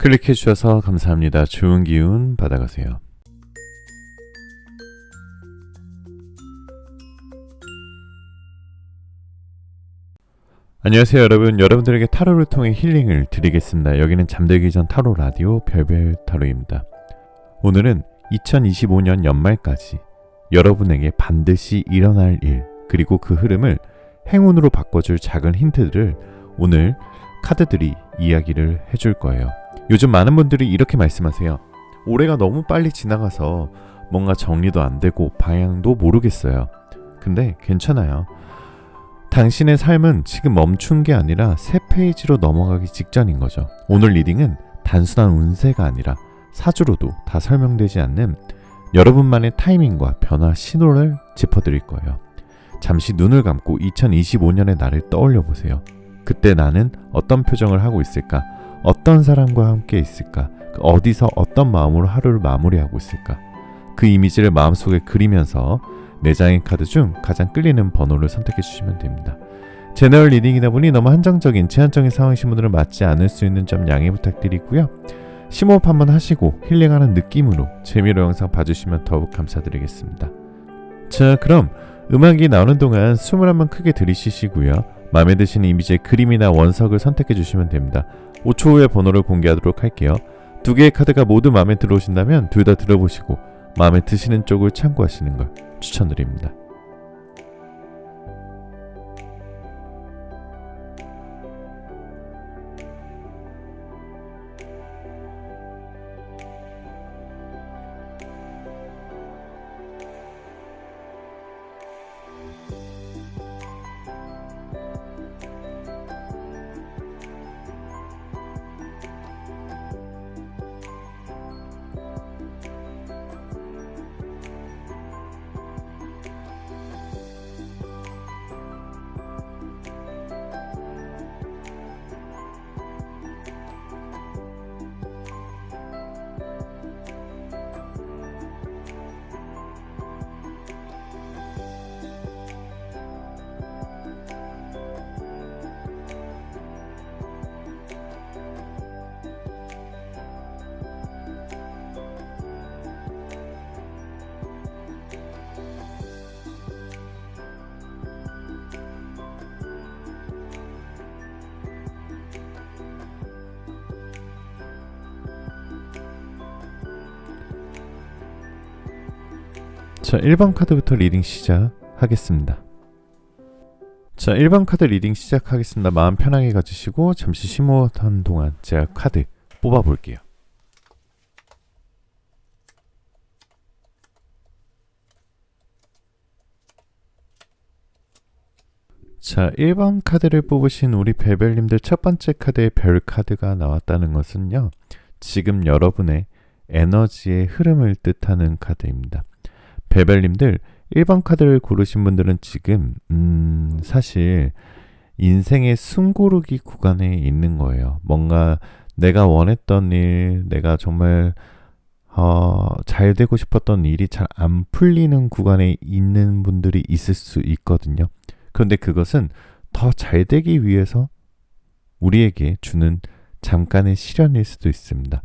클릭해 주셔서 감사합니다. 좋은 기운 받아가세요. 안녕하세요 여러분. 여러분들에게 타로를 통해 힐링을 드리겠습니다. 여기는 잠들기 전 타로 라디오 별별 타로입니다. 오늘은 2025년 연말까지 여러분에게 반드시 일어날 일, 그리고 그 흐름을 행운으로 바꿔줄 작은 힌트들을 오늘 카드들이 이야기를 해줄 거예요. 요즘 많은 분들이 이렇게 말씀하세요. 올해가 너무 빨리 지나가서 뭔가 정리도 안 되고 방향도 모르겠어요. 근데 괜찮아요. 당신의 삶은 지금 멈춘 게 아니라 새 페이지로 넘어가기 직전인 거죠. 오늘 리딩은 단순한 운세가 아니라 사주로도 다 설명되지 않는 여러분만의 타이밍과 변화 신호를 짚어드릴 거예요. 잠시 눈을 감고 2025년의 나를 떠올려 보세요. 그때 나는 어떤 표정을 하고 있을까? 어떤 사람과 함께 있을까? 어디서 어떤 마음으로 하루를 마무리하고 있을까? 그 이미지를 마음속에 그리면서 4장의 카드 중 가장 끌리는 번호를 선택해 주시면 됩니다. 제너럴 리딩이다 보니 너무 한정적인 제한적인 상황이신 분들은 맞지 않을 수 있는 점 양해 부탁드리고요. 심호흡 한번 하시고 힐링하는 느낌으로 재미로 영상 봐주시면 더욱 감사드리겠습니다. 자, 그럼 음악이 나오는 동안 숨을 한번 크게 들이쉬시고요. 마음에 드시는 이미지의 그림이나 원석을 선택해 주시면 됩니다. 5초 후에 번호를 공개하도록 할게요. 2개의 카드가 모두 마음에 들어오신다면 둘 다 들어보시고 마음에 드시는 쪽을 참고하시는 걸 추천드립니다. 자, 1번 카드부터 리딩 시작하겠습니다. 자, 1번 카드 리딩 시작하겠습니다. 마음 편하게 가지시고 잠시 심호흡하는 동안 제가 카드 뽑아볼게요. 자, 1번 카드를 뽑으신 우리 별별님들 첫 번째 카드의 별 카드가 나왔다는 것은요, 지금 여러분의 에너지의 흐름을 뜻하는 카드입니다. 별별님들 1번 카드를 고르신 분들은 지금 사실 인생의 숨고르기 구간에 있는 거예요. 뭔가 내가 원했던 일, 내가 정말 잘 되고 싶었던 일이 잘 안 풀리는 구간에 있는 분들이 있을 수 있거든요. 그런데 그것은 더 잘 되기 위해서 우리에게 주는 잠깐의 시련일 수도 있습니다.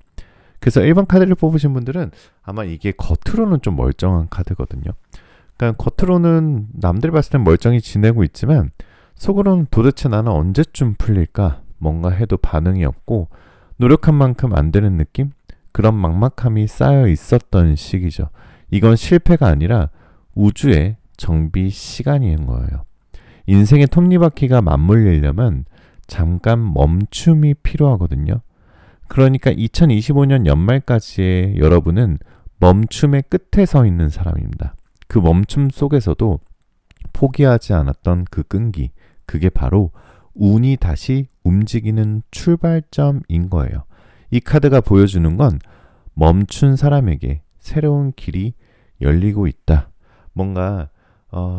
그래서 1번 카드를 뽑으신 분들은 아마 이게 겉으로는 좀 멀쩡한 카드거든요. 그러니까 겉으로는 남들 봤을 땐 멀쩡히 지내고 있지만 속으로는 도대체 나는 언제쯤 풀릴까? 뭔가 해도 반응이 없고 노력한 만큼 안 되는 느낌? 그런 막막함이 쌓여 있었던 시기죠. 이건 실패가 아니라 우주의 정비 시간인 거예요. 인생의 톱니바퀴가 맞물리려면 잠깐 멈춤이 필요하거든요. 그러니까 2025년 연말까지의 여러분은 멈춤의 끝에 서 있는 사람입니다. 그 멈춤 속에서도 포기하지 않았던 그 끈기, 그게 바로 운이 다시 움직이는 출발점인 거예요. 이 카드가 보여주는 건 멈춘 사람에게 새로운 길이 열리고 있다. 뭔가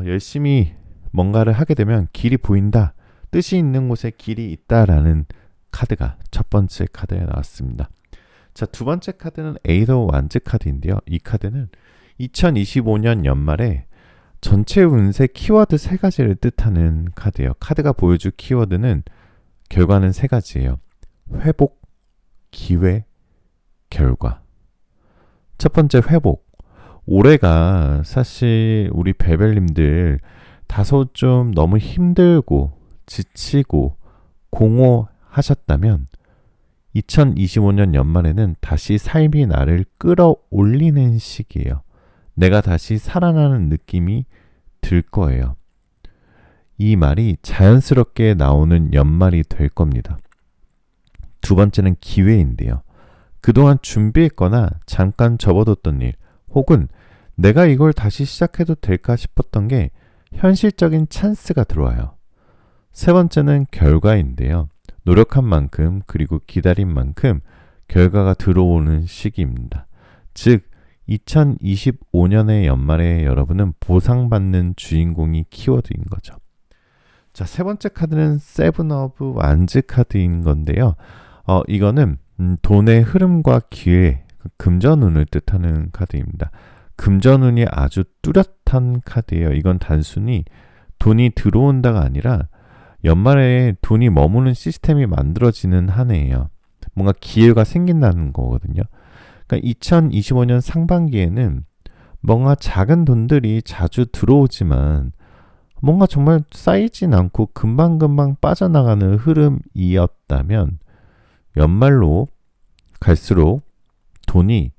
열심히 뭔가를 하게 되면 길이 보인다. 뜻이 있는 곳에 길이 있다라는 카드가 첫 번째 카드에 나왔습니다. 자, 두 번째 카드는 에이더 완즈 카드인데요. 이 카드는 2025년 연말에 전체 운세 키워드 3가지를 뜻하는 카드예요. 카드가 보여줄 키워드는 결과는 3가지예요. 회복, 기회, 결과. 첫 번째, 회복. 올해가 사실 우리 베벨님들 다소 좀 너무 힘들고 지치고 공허하셨다면 2025년 연말에는 다시 삶이 나를 끌어올리는 시기예요. 내가 다시 살아나는 느낌이 들 거예요. 이 말이 자연스럽게 나오는 연말이 될 겁니다. 두 번째는 기회인데요. 그동안 준비했거나 잠깐 접어뒀던 일, 혹은 내가 이걸 다시 시작해도 될까 싶었던 게 현실적인 찬스가 들어와요. 세 번째는 결과인데요. 노력한 만큼 그리고 기다린 만큼 결과가 들어오는 시기입니다. 즉 2025년의 연말에 여러분은 보상받는 주인공이 키워드인 거죠. 자, 세 번째 카드는 세븐 오브 완즈 카드인 건데요. 이거는 돈의 흐름과 기회, 금전운을 뜻하는 카드입니다. 금전운이 아주 뚜렷한 카드예요. 이건 단순히 돈이 들어온다가 아니라 연말에 돈이 머무는 시스템이 만들어지는 한 해예요. 뭔가 기회가 생긴다는 거거든요. 그러니까 2025년 상반기에는 뭔가 작은 돈들이 자주 들어오지만 뭔가 정말 쌓이진 않고 금방금방 빠져나가는 흐름이었다면 연말로 갈수록 돈이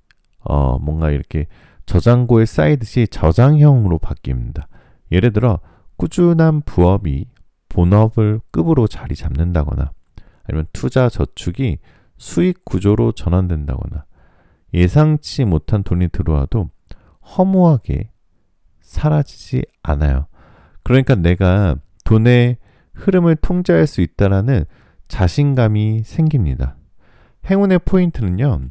뭔가 이렇게 저장고에 쌓이듯이 저장형으로 바뀝니다. 예를 들어 꾸준한 부업이 본업을 급으로 자리 잡는다거나 아니면 투자 저축이 수익 구조로 전환된다거나 예상치 못한 돈이 들어와도 허무하게 사라지지 않아요. 그러니까 내가 돈의 흐름을 통제할 수 있다라는 자신감이 생깁니다. 행운의 포인트는요.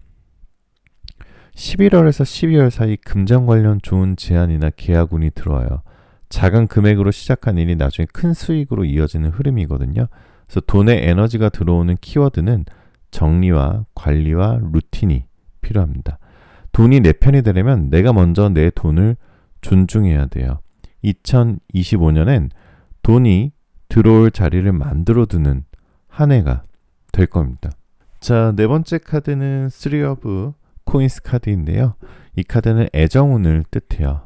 11월에서 12월 사이 금전 관련 좋은 제안이나 계약운이 들어와요. 작은 금액으로 시작한 일이 나중에 큰 수익으로 이어지는 흐름이거든요. 그래서 돈의 에너지가 들어오는 키워드는 정리와 관리와 루틴이 필요합니다. 돈이 내 편이 되려면 내가 먼저 내 돈을 존중해야 돼요. 2025년엔 돈이 들어올 자리를 만들어두는 한 해가 될 겁니다. 자, 네 번째 카드는 3 of 코인스 카드인데요. 이 카드는 애정운을 뜻해요.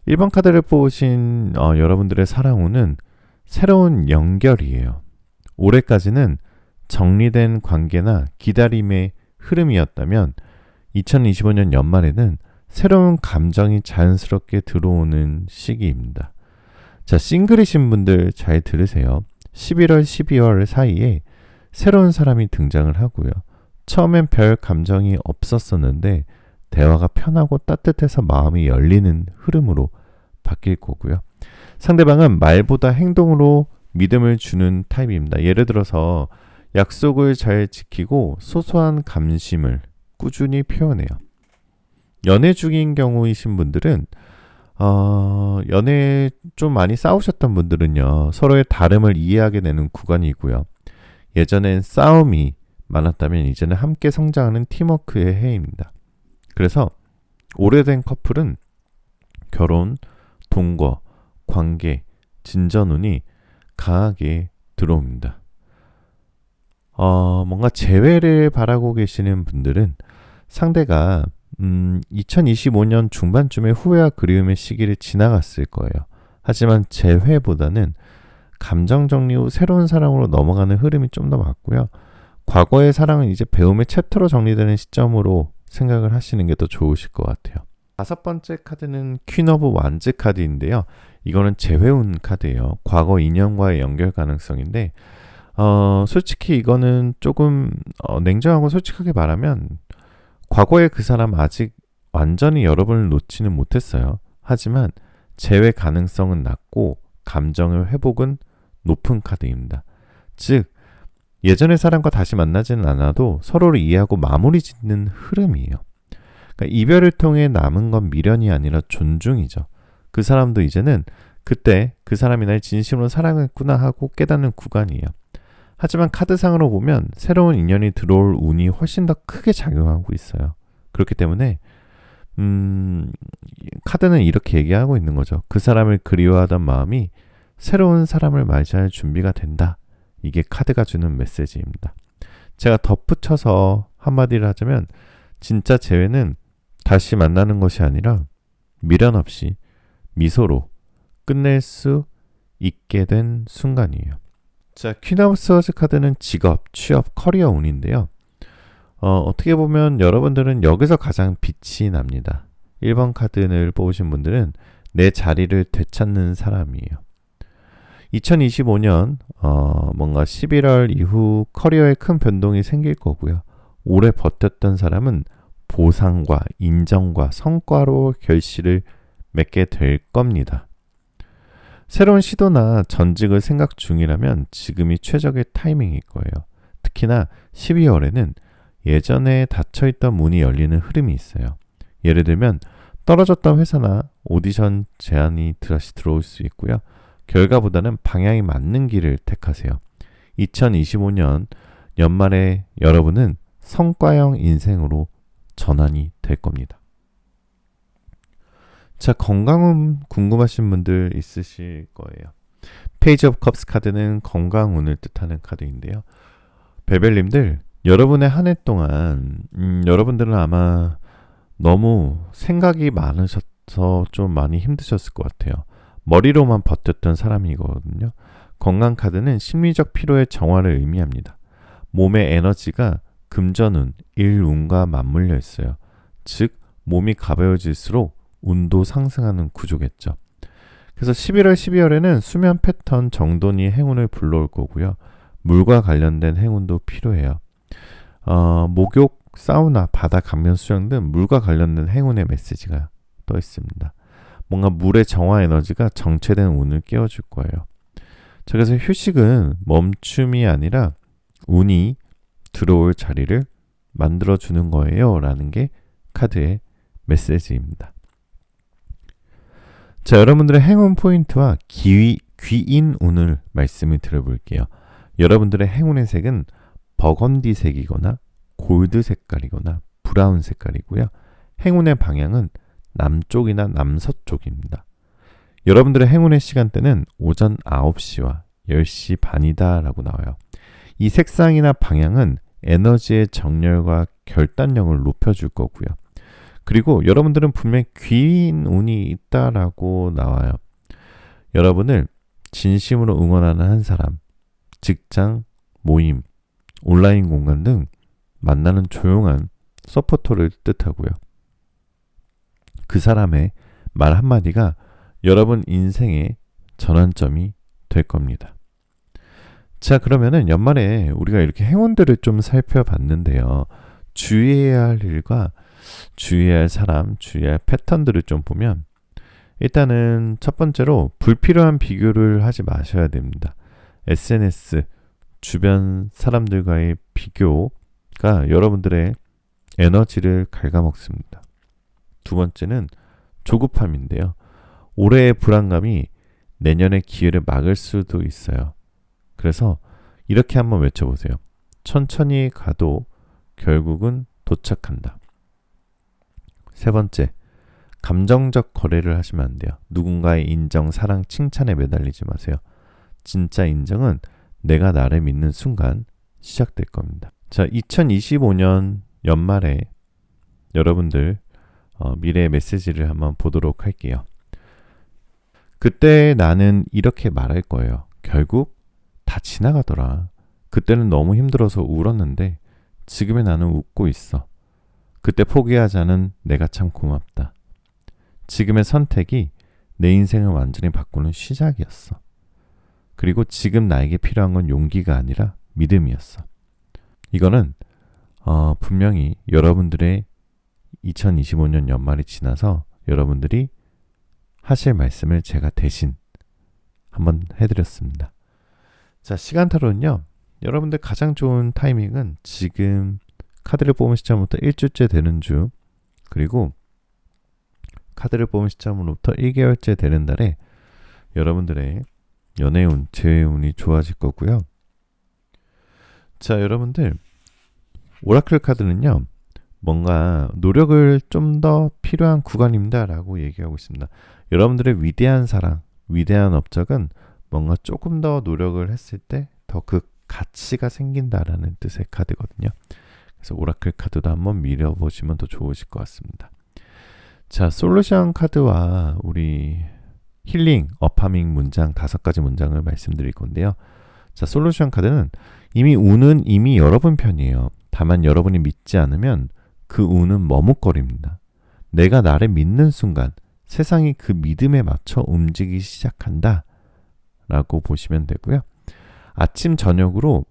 1번 카드를 뽑으신 여러분들의 사랑운은 새로운 연결이에요. 올해까지는 정리된 관계나 기다림의 흐름이었다면 2025년 연말에는 새로운 감정이 자연스럽게 들어오는 시기입니다. 자, 싱글이신 분들 잘 들으세요. 11월, 12월 사이에 새로운 사람이 등장을 하고요. 처음엔 별 감정이 없었었는데 대화가 편하고 따뜻해서 마음이 열리는 흐름으로 바뀔 거고요. 상대방은 말보다 행동으로 믿음을 주는 타입입니다. 예를 들어서 약속을 잘 지키고 소소한 감심을 꾸준히 표현해요. 연애 중인 경우이신 분들은 연애 좀 많이 싸우셨던 분들은요. 서로의 다름을 이해하게 되는 구간이고요. 예전엔 싸움이 많았다면 이제는 함께 성장하는 팀워크의 해입니다. 그래서 오래된 커플은 결혼, 동거, 관계, 진전운이 강하게 들어옵니다. 뭔가 재회를 바라고 계시는 분들은 상대가 2025년 중반쯤에 후회와 그리움의 시기를 지나갔을 거예요. 하지만 재회보다는 감정 정리 후 새로운 사랑으로 넘어가는 흐름이 좀 더 맞고요. 과거의 사랑은 이제 배움의 챕터로 정리되는 시점으로 생각을 하시는 게 더 좋으실 것 같아요. 다섯 번째 카드는 퀸 오브 완즈 카드인데요. 이거는 재회운 카드예요. 과거 인연과의 연결 가능성인데 솔직히 이거는 조금 냉정하고 솔직하게 말하면 과거의 그 사람 아직 완전히 여러분을 놓지는 못했어요. 하지만 재회 가능성은 낮고 감정의 회복은 높은 카드입니다. 즉 예전의 사람과 다시 만나지는 않아도 서로를 이해하고 마무리 짓는 흐름이에요. 그러니까 이별을 통해 남은 건 미련이 아니라 존중이죠. 그 사람도 이제는 그때 그 사람이 날 진심으로 사랑했구나 하고 깨닫는 구간이에요. 하지만 카드상으로 보면 새로운 인연이 들어올 운이 훨씬 더 크게 작용하고 있어요. 그렇기 때문에 카드는 이렇게 얘기하고 있는 거죠. 그 사람을 그리워하던 마음이 새로운 사람을 맞이할 준비가 된다. 이게 카드가 주는 메시지입니다. 제가 덧붙여서 한마디를 하자면 진짜 재회는 다시 만나는 것이 아니라 미련 없이 미소로 끝낼 수 있게 된 순간이에요. 자, 퀸 오브 스워즈 카드는 직업, 취업, 커리어 운인데요. 어떻게 보면 여러분들은 여기서 가장 빛이 납니다. 1번 카드를 뽑으신 분들은 내 자리를 되찾는 사람이에요. 2025년 뭔가 11월 이후 커리어에 큰 변동이 생길 거고요. 오래 버텼던 사람은 보상과 인정과 성과로 결실을 맺게 될 겁니다. 새로운 시도나 전직을 생각 중이라면 지금이 최적의 타이밍일 거예요. 특히나 12월에는 예전에 닫혀있던 문이 열리는 흐름이 있어요. 예를 들면 떨어졌던 회사나 오디션 제안이 다시 들어올 수 있고요. 결과보다는 방향이 맞는 길을 택하세요. 2025년 연말에 여러분은 성과형 인생으로 전환이 될 겁니다. 자, 건강운 궁금하신 분들 있으실 거예요. 페이지 오브 컵스 카드는 건강운을 뜻하는 카드인데요. 베벨님들, 여러분의 한 해 동안 여러분들은 아마 너무 생각이 많으셔서 좀 많이 힘드셨을 것 같아요. 머리로만 버텼던 사람이거든요. 건강 카드는 심리적 피로의 정화를 의미합니다. 몸의 에너지가 금전운, 일운과 맞물려 있어요. 즉, 몸이 가벼워질수록 운도 상승하는 구조겠죠. 그래서 11월, 12월에는 수면 패턴, 정돈이 행운을 불러올 거고요. 물과 관련된 행운도 필요해요. 목욕, 사우나, 바다, 강변, 수영 등 물과 관련된 행운의 메시지가 떠 있습니다. 뭔가 물의 정화 에너지가 정체된 운을 깨워줄 거예요. 자, 그래서 휴식은 멈춤이 아니라 운이 들어올 자리를 만들어주는 거예요 라는 게 카드의 메시지입니다. 자, 여러분들의 행운 포인트와 귀인 운을 말씀을 드려볼게요. 여러분들의 행운의 색은 버건디색이거나 골드 색깔이거나 브라운 색깔이고요. 행운의 방향은 남쪽이나 남서쪽입니다. 여러분들의 행운의 시간대는 오전 9시와 10시 반이다 라고 나와요. 이 색상이나 방향은 에너지의 정렬과 결단력을 높여줄 거고요. 그리고 여러분들은 분명히 귀인 운이 있다라고 나와요. 여러분을 진심으로 응원하는 한 사람, 직장, 모임, 온라인 공간 등 만나는 조용한 서포터를 뜻하고요. 그 사람의 말 한마디가 여러분 인생의 전환점이 될 겁니다. 자, 그러면은 연말에 우리가 이렇게 행운들을 좀 살펴봤는데요. 주의해야 할 일과 주의해야 할 사람, 주의해야 할 패턴들을 좀 보면 일단은 첫 번째로 불필요한 비교를 하지 마셔야 됩니다. SNS, 주변 사람들과의 비교가 여러분들의 에너지를 갉아먹습니다. 두 번째는 조급함인데요. 올해의 불안감이 내년의 기회를 막을 수도 있어요. 그래서 이렇게 한번 외쳐보세요. 천천히 가도 결국은 도착한다. 세 번째, 감정적 거래를 하시면 안 돼요. 누군가의 인정, 사랑, 칭찬에 매달리지 마세요. 진짜 인정은 내가 나를 믿는 순간 시작될 겁니다. 자, 2025년 연말에 여러분들 미래의 메시지를 한번 보도록 할게요. 그때 나는 이렇게 말할 거예요. 결국 다 지나가더라. 그때는 너무 힘들어서 울었는데 지금의 나는 웃고 있어. 그때 포기하지 않은 내가 참 고맙다. 지금의 선택이 내 인생을 완전히 바꾸는 시작이었어. 그리고 지금 나에게 필요한 건 용기가 아니라 믿음이었어. 이거는 분명히 여러분들의 2025년 연말이 지나서 여러분들이 하실 말씀을 제가 대신 한번 해드렸습니다. 자, 시간타로는요. 여러분들 가장 좋은 타이밍은 지금 카드를 뽑은 시점부터 1주째 되는 주, 그리고 카드를 뽑은 시점으로부터 1개월째 되는 달에 여러분들의 연애운, 재회운이 좋아질 거고요. 자, 여러분들 오라클 카드는요. 뭔가 노력을 좀 더 필요한 구간입니다 라고 얘기하고 있습니다. 여러분들의 위대한 사랑, 위대한 업적은 뭔가 조금 더 노력을 했을 때 더 그 가치가 생긴다라는 뜻의 카드거든요. 그래서 오라클 카드도 한번 밀어보시면 더 좋으실 것 같습니다. 자, 솔루션 카드와 우리 힐링, 어파밍 문장 5가지 문장을 말씀드릴 건데요. 자, 솔루션 카드는 운은 이미 여러분 편이에요. 다만 여러분이 믿지 않으면 그 운은 머뭇거립니다. 내가 나를 믿는 순간 세상이 그 믿음에 맞춰 움직이기 시작한다 라고 보시면 되고요. 아침 저녁으로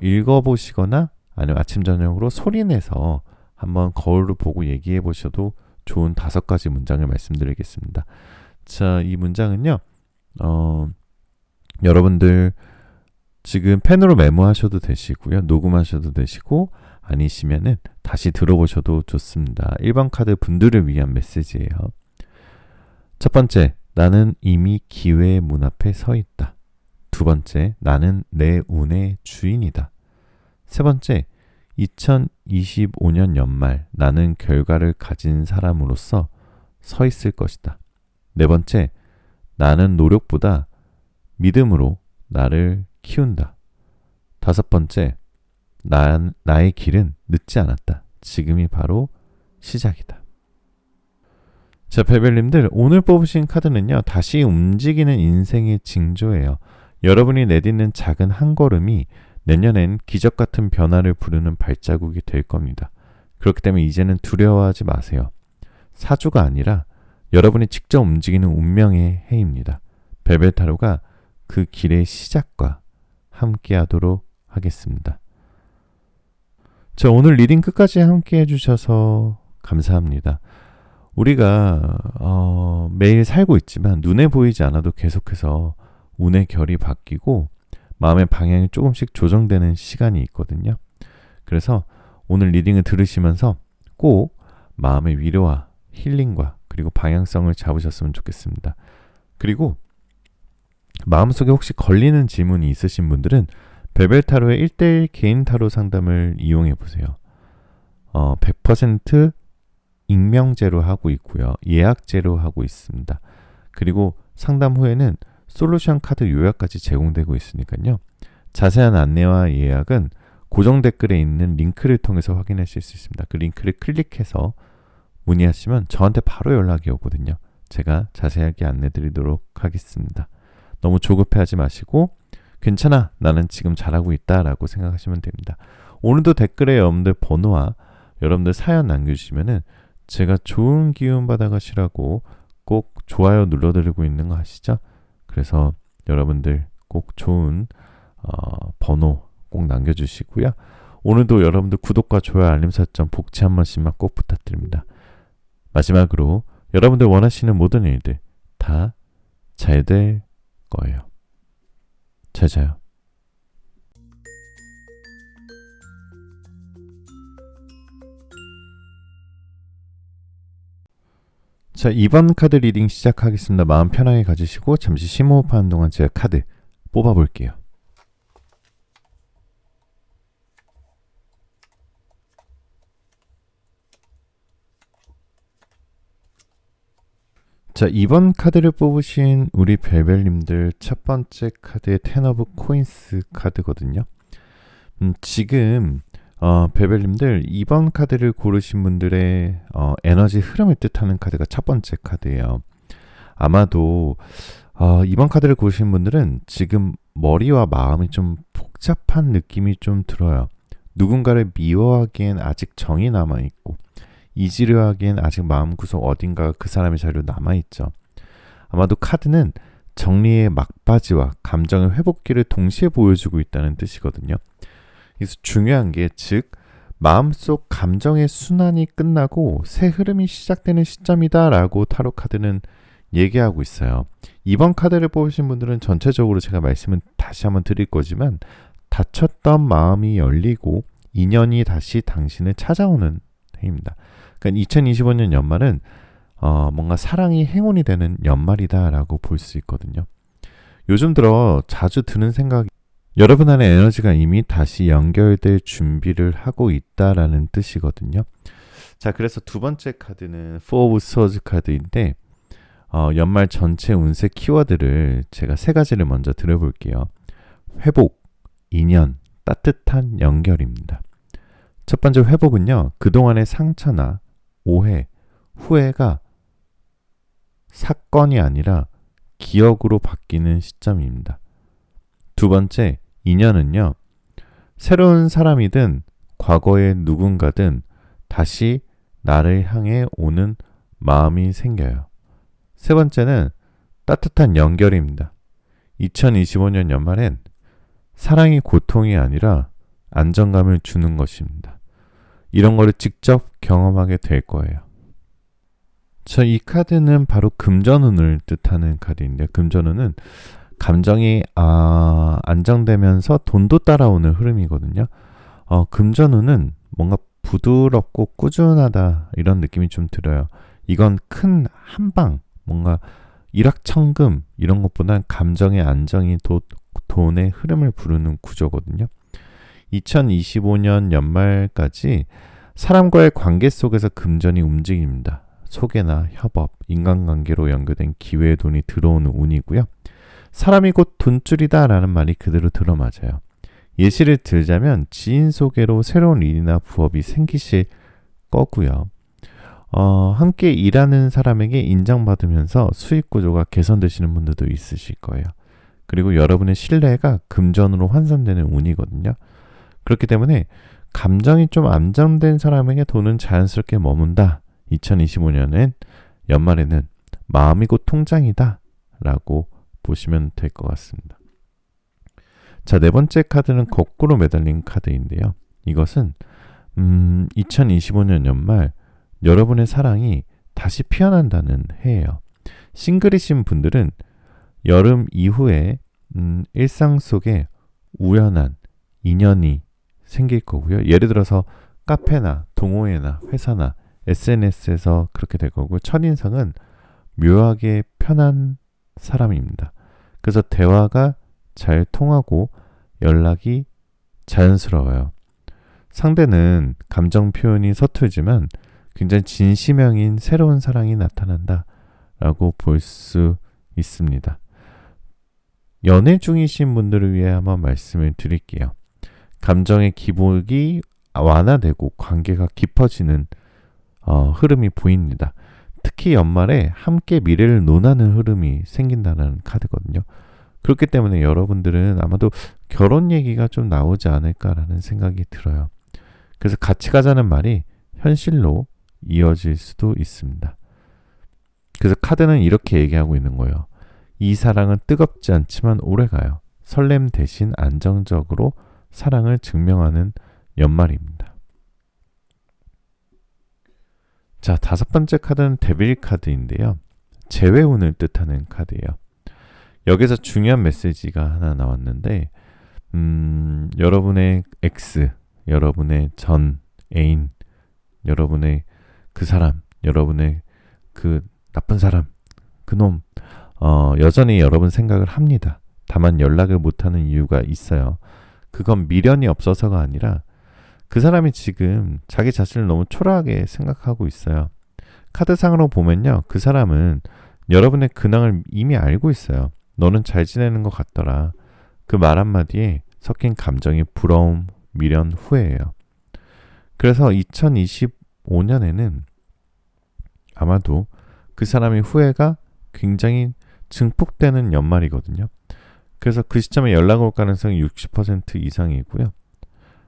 읽어보시거나 아니면 아침 저녁으로 소리내서 한번 거울을 보고 얘기해 보셔도 좋은 5가지 문장을 말씀드리겠습니다. 자, 이 문장은요, 여러분들 지금 펜으로 메모하셔도 되시고요, 녹음하셔도 되시고, 아니시면은 다시 들어보셔도 좋습니다. 1번 카드 분들을 위한 메시지예요. 첫 번째, 나는 이미 기회의 문 앞에 서 있다. 두 번째, 나는 내 운의 주인이다. 세 번째, 2025년 연말 나는 결과를 가진 사람으로서 서 있을 것이다. 네 번째, 나는 노력보다 믿음으로 나를 키운다. 다섯 번째, 나의 길은 늦지 않았다. 지금이 바로 시작이다. 자, 베벨님들, 오늘 뽑으신 카드는요, 다시 움직이는 인생의 징조예요. 여러분이 내딛는 작은 한 걸음이 내년엔 기적 같은 변화를 부르는 발자국이 될 겁니다. 그렇기 때문에 이제는 두려워하지 마세요. 사주가 아니라 여러분이 직접 움직이는 운명의 해입니다. 벨벳타로가 그 길의 시작과 함께 하도록 하겠습니다. 자, 오늘 리딩 끝까지 함께 해주셔서 감사합니다. 우리가 매일 살고 있지만 눈에 보이지 않아도 계속해서 운의 결이 바뀌고 마음의 방향이 조금씩 조정되는 시간이 있거든요. 그래서 오늘 리딩을 들으시면서 꼭 마음의 위로와 힐링과 그리고 방향성을 잡으셨으면 좋겠습니다. 그리고 마음속에 혹시 걸리는 질문이 있으신 분들은 벨벳타로의 1:1 개인 타로 상담을 이용해 보세요. 100% 익명제로 하고 있고요. 예약제로 하고 있습니다. 그리고 상담 후에는 솔루션 카드 요약까지 제공되고 있으니까요. 자세한 안내와 예약은 고정 댓글에 있는 링크를 통해서 확인하실 수 있습니다. 그 링크를 클릭해서 문의하시면 저한테 바로 연락이 오거든요. 제가 자세하게 안내드리도록 하겠습니다. 너무 조급해하지 마시고 괜찮아, 나는 지금 잘하고 있다라고 생각하시면 됩니다. 오늘도 댓글에 여러분들 번호와 여러분들 사연 남겨주시면은 제가 좋은 기운 받아가시라고 꼭 좋아요 눌러드리고 있는 거 아시죠? 그래서 여러분들 꼭 좋은 번호 꼭 남겨주시고요. 오늘도 여러분들 구독과 좋아요, 알림 설정, 복지 한 번씩만 꼭 부탁드립니다. 마지막으로 여러분들 원하시는 모든 일들 다 잘 될 거예요. 잘 자요. 자, 2번 카드 리딩 시작하겠습니다. 마음 편하게 가지시고 잠시 심호흡하는 동안 제가 카드 뽑아볼게요. 자, 2번 카드를 뽑으신 우리 벨벨님들 첫 번째 카드의 텐 오브 코인스 카드거든요. 지금 벨벨님들 2번 카드를 고르신 분들의 에너지 흐름을 뜻하는 카드가 첫 번째 카드예요. 아마도 2번 카드를 고르신 분들은 지금 머리와 마음이 좀 복잡한 느낌이 좀 들어요. 누군가를 미워하기엔 아직 정이 남아있고 잊으려 하기엔 아직 마음구석 어딘가 그 사람의 자리로 남아있죠. 아마도 카드는 정리의 막바지와 감정의 회복기를 동시에 보여주고 있다는 뜻이거든요. 그래서 중요한 게 즉 마음속 감정의 순환이 끝나고 새 흐름이 시작되는 시점이다 라고 타로 카드는 얘기하고 있어요. 2번 카드를 뽑으신 분들은 전체적으로 제가 말씀은 다시 한번 드릴 거지만 닫혔던 마음이 열리고 인연이 다시 당신을 찾아오는 해입니다. 그러니까 2025년 연말은 뭔가 사랑이 행운이 되는 연말이다라고 볼 수 있거든요. 요즘 들어 자주 드는 생각이 여러분 안에 에너지가 이미 다시 연결될 준비를 하고 있다라는 뜻이거든요. 자, 그래서 두 번째 카드는 Four of Swords 카드인데 연말 전체 운세 키워드를 제가 3가지를 먼저 드려볼게요. 회복, 인연, 따뜻한 연결입니다. 첫 번째 회복은요. 그동안의 상처나 오해, 후회가 사건이 아니라 기억으로 바뀌는 시점입니다. 두 번째, 인연은요. 새로운 사람이든 과거의 누군가든 다시 나를 향해 오는 마음이 생겨요. 세 번째는 따뜻한 연결입니다. 2025년 연말엔 사랑이 고통이 아니라 안정감을 주는 것입니다. 이런 거를 직접 경험하게 될 거예요. 이 카드는 바로 금전운을 뜻하는 카드인데, 금전운은 감정이 안정되면서 돈도 따라오는 흐름이거든요. 금전운은 뭔가 부드럽고 꾸준하다 이런 느낌이 좀 들어요. 이건 큰 한방, 뭔가 일확천금 이런 것보단 감정의 안정이 돈의 흐름을 부르는 구조거든요. 2025년 연말까지 사람과의 관계 속에서 금전이 움직입니다. 소개나 협업, 인간관계로 연결된 기회의 돈이 들어오는 운이고요. 사람이 곧 돈줄이다 라는 말이 그대로 들어맞아요. 예시를 들자면 지인 소개로 새로운 일이나 부업이 생기실 거고요. 함께 일하는 사람에게 인정받으면서 수익 구조가 개선되시는 분들도 있으실 거예요. 그리고 여러분의 신뢰가 금전으로 환산되는 운이거든요. 그렇기 때문에 감정이 좀 안정된 사람에게 돈은 자연스럽게 머문다. 2025년엔 연말에는 마음이 곧 통장이다 라고 보시면 될 것 같습니다. 자, 네 번째 카드는 거꾸로 매달린 카드인데요. 이것은 2025년 연말 여러분의 사랑이 다시 피어난다는 해예요. 싱글이신 분들은 여름 이후에 일상 속에 우연한 인연이 생길 거고요. 예를 들어서 카페나 동호회나 회사나 SNS에서 그렇게 될 거고, 첫인상은 묘하게 편한 사람입니다. 그래서 대화가 잘 통하고 연락이 자연스러워요. 상대는 감정 표현이 서툴지만 굉장히 진심형인 새로운 사랑이 나타난다 라고 볼 수 있습니다. 연애 중이신 분들을 위해 한번 말씀을 드릴게요. 감정의 기복이 완화되고 관계가 깊어지는 흐름이 보입니다. 특히 연말에 함께 미래를 논하는 흐름이 생긴다는 카드거든요. 그렇기 때문에 여러분들은 아마도 결혼 얘기가 좀 나오지 않을까라는 생각이 들어요. 그래서 같이 가자는 말이 현실로 이어질 수도 있습니다. 그래서 카드는 이렇게 얘기하고 있는 거예요. 이 사랑은 뜨겁지 않지만 오래가요. 설렘 대신 안정적으로 사랑을 증명하는 연말입니다. 자, 다섯 번째 카드는 데빌 카드인데요. 재회운을 뜻하는 카드예요. 여기서 중요한 메시지가 하나 나왔는데, 여러분의 X, 여러분의 전 애인, 여러분의 그 사람, 여러분의 그 나쁜 사람, 그놈, 여전히 여러분 생각을 합니다. 다만 연락을 못하는 이유가 있어요. 그건 미련이 없어서가 아니라 그 사람이 지금 자기 자신을 너무 초라하게 생각하고 있어요. 카드상으로 보면요. 그 사람은 여러분의 근황을 이미 알고 있어요. 너는 잘 지내는 것 같더라. 그 말 한마디에 섞인 감정이 부러움, 미련, 후회예요. 그래서 2025년에는 아마도 그 사람의 후회가 굉장히 증폭되는 연말이거든요. 그래서 그 시점에 연락 올 가능성이 60% 이상이고요.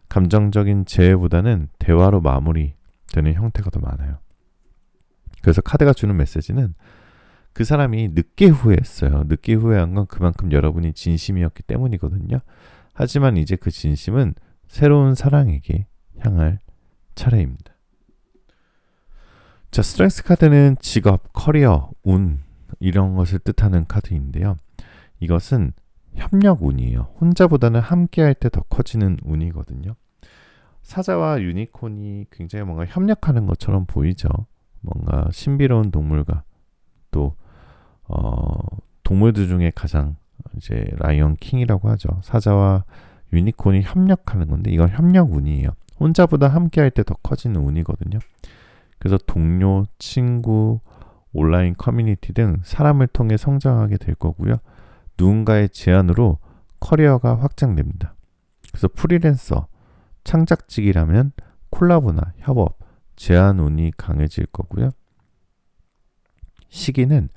감정적인 재회보다는 대화로 마무리되는 형태가 더 많아요. 그래서 카드가 주는 메시지는 그 사람이 늦게 후회했어요. 늦게 후회한 건 그만큼 여러분이 진심이었기 때문이거든요. 하지만 이제 그 진심은 새로운 사랑에게 향할 차례입니다. 자, 스트렝스 카드는 직업, 커리어, 운 이런 것을 뜻하는 카드인데요. 이것은 협력 운이에요. 혼자보다는 함께할 때 더 커지는 운이거든요. 사자와 유니콘이 굉장히 뭔가 협력하는 것처럼 보이죠. 뭔가 신비로운 동물과 또 동물들 중에 가장 이제 라이언 킹이라고 하죠. 사자와 유니콘이 협력하는 건데 이건 협력 운이에요. 혼자보다 함께할 때 더 커지는 운이거든요. 그래서 동료, 친구, 온라인 커뮤니티 등 사람을 통해 성장하게 될 거고요. 누군가의 제안으로 커리어가 확장됩니다. 그래서 프리랜서, 창작직이라면 콜라보나 협업, 제안 운이 강해질 거고요. 시기는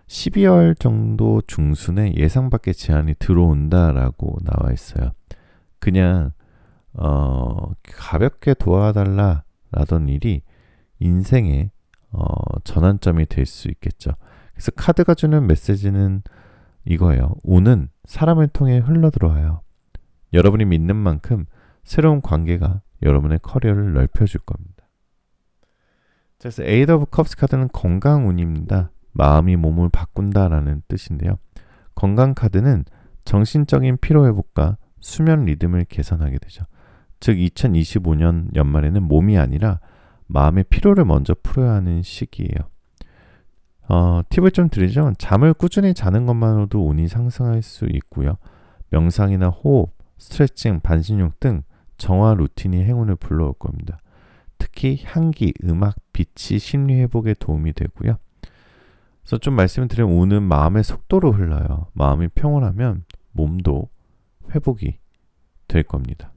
12월 정도 중순에 예상 밖의 제안이 들어온다라고 나와 있어요. 그냥 가볍게 도와달라라던 일이 인생의 전환점이 될 수 있겠죠. 그래서 카드가 주는 메시지는 이거예요. 운은 사람을 통해 흘러들어와요. 여러분이 믿는 만큼 새로운 관계가 여러분의 커리어를 넓혀줄 겁니다. 그래서 에이드 오브 컵스 카드는 건강운입니다. 마음이 몸을 바꾼다라는 뜻인데요. 건강 카드는 정신적인 피로회복과 수면 리듬을 개선하게 되죠. 즉 2025년 연말에는 몸이 아니라 마음의 피로를 먼저 풀어야 하는 시기예요. 팁을 좀 드리자면 잠을 꾸준히 자는 것만으로도 운이 상승할 수 있고요. 명상이나 호흡, 스트레칭, 반신욕 등 정화 루틴이 행운을 불러올 겁니다. 특히 향기, 음악, 빛이 심리 회복에 도움이 되고요. 그래서 좀 말씀을 드리면 운은 마음의 속도로 흘러요. 마음이 평온하면 몸도 회복이 될 겁니다.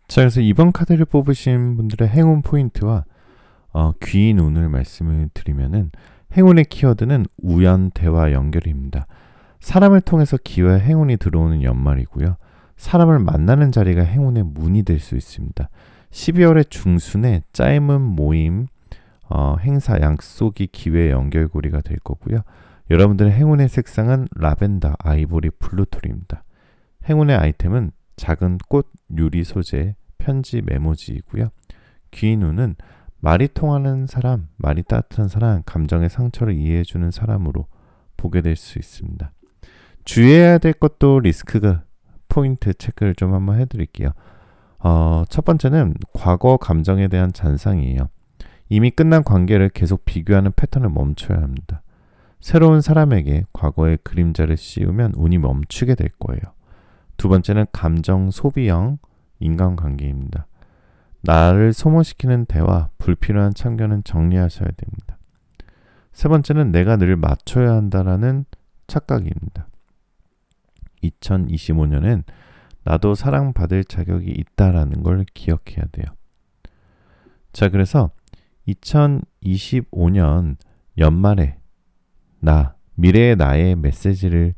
자, 그래서 이번 카드를 뽑으신 분들의 행운 포인트와 귀인 운을 말씀을 드리면은 행운의 키워드는 우연, 대화, 연결입니다. 사람을 통해서 기회와 행운이 들어오는 연말이고요. 사람을 만나는 자리가 행운의 문이 될 수 있습니다. 12월의 중순에 짧은 모임, 행사, 약속이 기회의 연결고리가 될 거고요. 여러분들의 행운의 색상은 라벤더, 아이보리, 블루톤입니다. 행운의 아이템은 작은 꽃, 유리 소재, 편지, 메모지이고요. 귀인 운은 말이 통하는 사람, 말이 따뜻한 사람, 감정의 상처를 이해해주는 사람으로 보게 될 수 있습니다. 주의해야 될 것도 리스크가 포인트 체크를 좀 한번 해드릴게요. 첫 번째는 과거 감정에 대한 잔상이에요. 이미 끝난 관계를 계속 비교하는 패턴을 멈춰야 합니다. 새로운 사람에게 과거의 그림자를 씌우면 운이 멈추게 될 거예요. 두 번째는 감정 소비형 인간관계입니다. 나를 소모시키는 대화, 불필요한 참견은 정리하셔야 됩니다. 세 번째는 내가 늘 맞춰야 한다라는 착각입니다. 2025년엔 나도 사랑받을 자격이 있다라는 걸 기억해야 돼요. 자, 그래서 2025년 연말에 미래의 나의 메시지를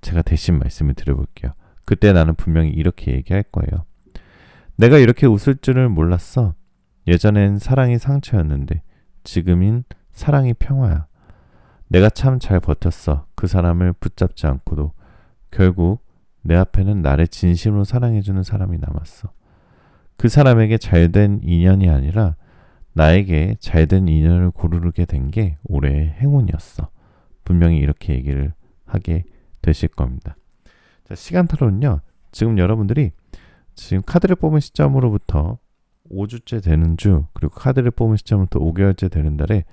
제가 대신 말씀을 드려볼게요. 그때 나는 분명히 이렇게 얘기할 거예요. 내가 이렇게 웃을 줄을 몰랐어. 예전엔 사랑이 상처였는데 지금인 사랑이 평화야. 내가 참 잘 버텼어. 그 사람을 붙잡지 않고도. 결국 내 앞에는 나를 진심으로 사랑해주는 사람이 남았어. 그 사람에게 잘된 인연이 아니라 나에게 잘된 인연을 고르게 된 게 올해의 행운이었어. 분명히 이렇게 얘기를 하게 되실 겁니다. 자, 시간타로는요. 지금 여러분들이 지금 카드를 뽑은 시점으로부터 5주째 되는 주, 그리고 카드를 뽑은 시점부터 5개월째 되는 달에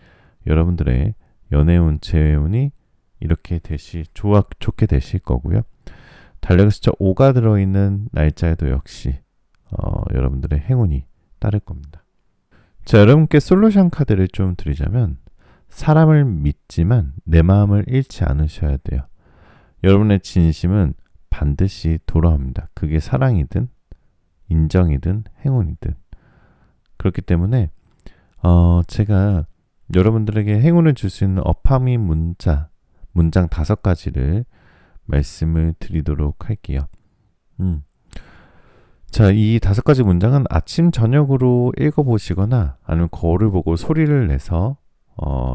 여러분들의 연애운, 재회운이 이렇게 좋게 되실 거고요. 달력 숫자 5가 들어있는 날짜에도 역시 여러분들의 행운이 따를 겁니다. 자, 여러분께 솔루션 카드를 좀 드리자면 사람을 믿지만 내 마음을 잃지 않으셔야 돼요. 여러분의 진심은 반드시 돌아옵니다. 그게 사랑이든 인정이든 행운이든. 그렇기 때문에 제가 여러분들에게 행운을 줄 수 있는 어파미 문장 5가지를 말씀을 드리도록 할게요. 자, 이 5가지 문장은 아침 저녁으로 읽어보시거나 아니면 거울을 보고 소리를 내서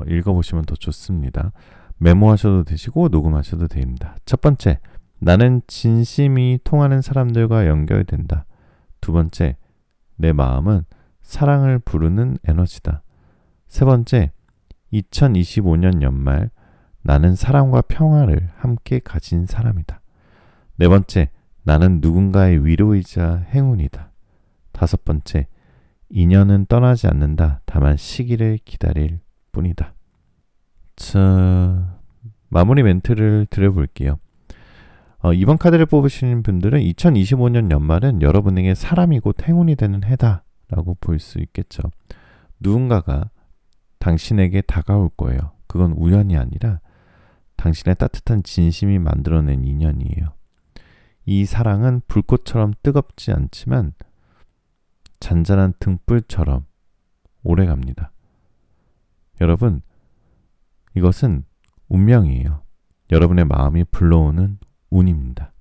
읽어보시면 더 좋습니다. 메모하셔도 되시고 녹음하셔도 됩니다. 첫 번째, 나는 진심이 통하는 사람들과 연결된다. 두 번째, 내 마음은 사랑을 부르는 에너지다. 세 번째, 2025년 연말 나는 사랑과 평화를 함께 가진 사람이다. 네 번째, 나는 누군가의 위로이자 행운이다. 다섯 번째, 인연은 떠나지 않는다. 다만 시기를 기다릴 뿐이다. 자, 마무리 멘트를 드려볼게요. 이번 카드를 뽑으시는 분들은 2025년 연말은 여러분에게 사람이 곧 행운이 되는 해다 라고 볼 수 있겠죠. 누군가가 당신에게 다가올 거예요. 그건 우연이 아니라 당신의 따뜻한 진심이 만들어낸 인연이에요. 이 사랑은 불꽃처럼 뜨겁지 않지만 잔잔한 등불처럼 오래갑니다. 여러분, 이것은 운명이에요. 여러분의 마음이 불러오는 운입니다.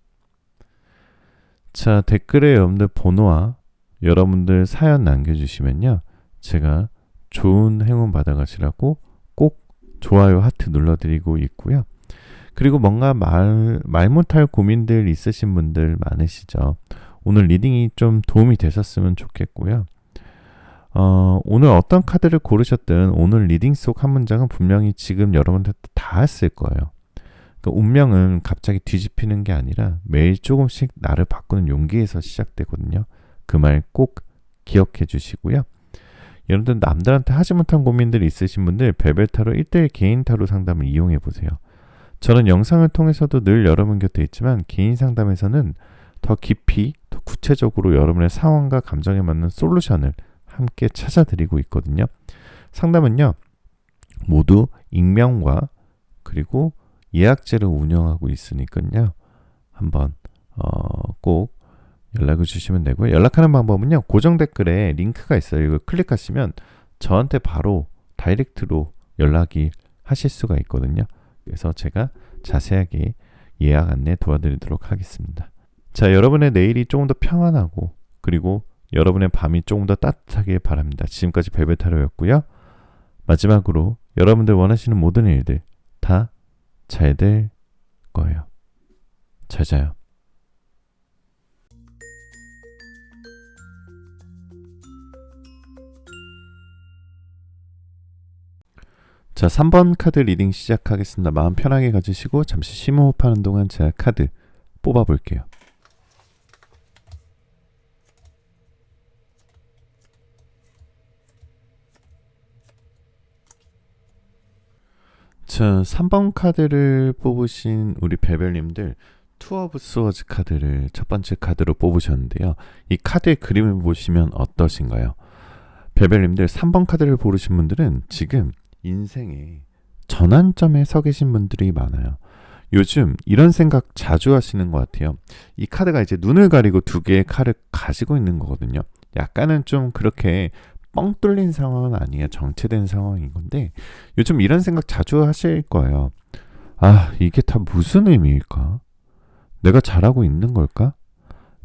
자, 댓글에 여러분들 번호와 여러분들 사연 남겨주시면요, 제가 좋은 행운 받아가시라고 꼭 좋아요 하트 눌러드리고 있고요. 그리고 뭔가 말 못할 고민들 있으신 분들 많으시죠. 오늘 리딩이 좀 도움이 되셨으면 좋겠고요. 오늘 어떤 카드를 고르셨든 오늘 리딩 속 한 문장은 분명히 지금 여러분한테 다 했을 거예요. 그러니까 운명은 갑자기 뒤집히는 게 아니라 매일 조금씩 나를 바꾸는 용기에서 시작되거든요. 그 말 꼭 기억해 주시고요. 여러분들 남들한테 하지 못한 고민들이 있으신 분들 벨벳타로 1대1 개인 타로 상담을 이용해 보세요. 저는 영상을 통해서도 늘 여러분 곁에 있지만 개인 상담에서는 더 깊이, 더 구체적으로 여러분의 상황과 감정에 맞는 솔루션을 함께 찾아드리고 있거든요. 상담은요, 모두 익명과 그리고 예약제를 운영하고 있으니까요. 한번 꼭 연락을 주시면 되고요. 연락하는 방법은요, 고정 댓글에 링크가 있어요. 이걸 클릭하시면 저한테 바로 다이렉트로 연락이 하실 수가 있거든요. 그래서 제가 자세하게 예약 안내 도와드리도록 하겠습니다. 자, 여러분의 내일이 조금 더 평안하고 그리고 여러분의 밤이 조금 더 따뜻하길 바랍니다. 지금까지 벨벳타로였고요. 마지막으로 여러분들 원하시는 모든 일들 다 잘 될 거예요. 잘 자요. 자, 3번 카드 리딩 시작하겠습니다. 마음 편하게 가지시고 잠시 심호흡하는 동안 제가 카드 뽑아볼게요. 자, 3번 카드를 뽑으신 우리 벨벨님들 투 오브 스워즈 카드를 첫 번째 카드로 뽑으셨는데요. 이 카드의 그림을 보시면 어떠신가요? 벨벨님들 3번 카드를 고르신 분들은 지금 인생의 전환점에 서 계신 분들이 많아요. 요즘 이런 생각 자주 하시는 것 같아요. 이 카드가 이제 눈을 가리고 두 개의 칼을 가지고 있는 거거든요. 약간은 좀 그렇게 뻥 뚫린 상황은 아니에요. 정체된 상황인 건데 요즘 이런 생각 자주 하실 거예요. 아, 이게 다 무슨 의미일까? 내가 잘하고 있는 걸까?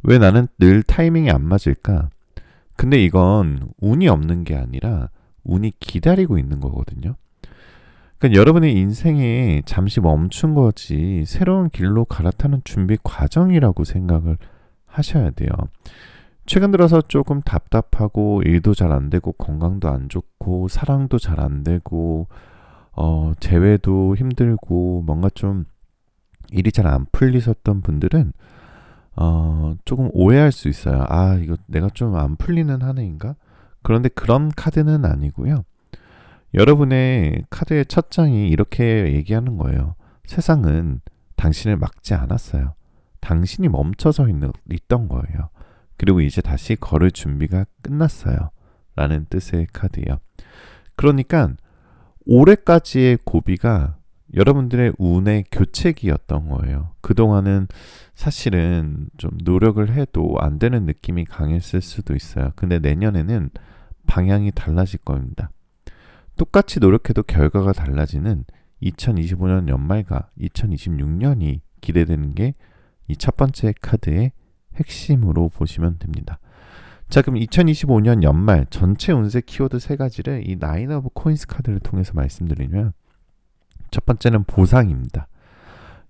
왜 나는 늘 타이밍이 안 맞을까? 근데 이건 운이 없는 게 아니라 운이 기다리고 있는 거거든요. 그러니까 여러분의 인생에 잠시 멈춘 거지 새로운 길로 갈아타는 준비 과정이라고 생각을 하셔야 돼요. 최근 들어서 조금 답답하고 일도 잘 안 되고 건강도 안 좋고 사랑도 잘 안 되고 재회도 힘들고 뭔가 좀 일이 잘 안 풀리셨던 분들은 조금 오해할 수 있어요. 아, 이거 내가 좀 안 풀리는 한 해인가? 그런데 그런 카드는 아니고요. 여러분의 카드의 첫 장이 이렇게 얘기하는 거예요. 세상은 당신을 막지 않았어요. 당신이 멈춰서 있던 거예요. 그리고 이제 다시 걸을 준비가 끝났어요. 라는 뜻의 카드예요. 그러니까 올해까지의 고비가 여러분들의 운의 교체기였던 거예요. 그동안은 사실은 좀 노력을 해도 안 되는 느낌이 강했을 수도 있어요. 근데 내년에는 방향이 달라질 겁니다. 똑같이 노력해도 결과가 달라지는 2025년 연말과 2026년이 기대되는 게 이 첫 번째 카드의 핵심으로 보시면 됩니다. 자, 그럼 2025년 연말 전체 운세 키워드 3가지를 이 나인 오브 코인스 카드를 통해서 말씀드리면 첫 번째는 보상입니다.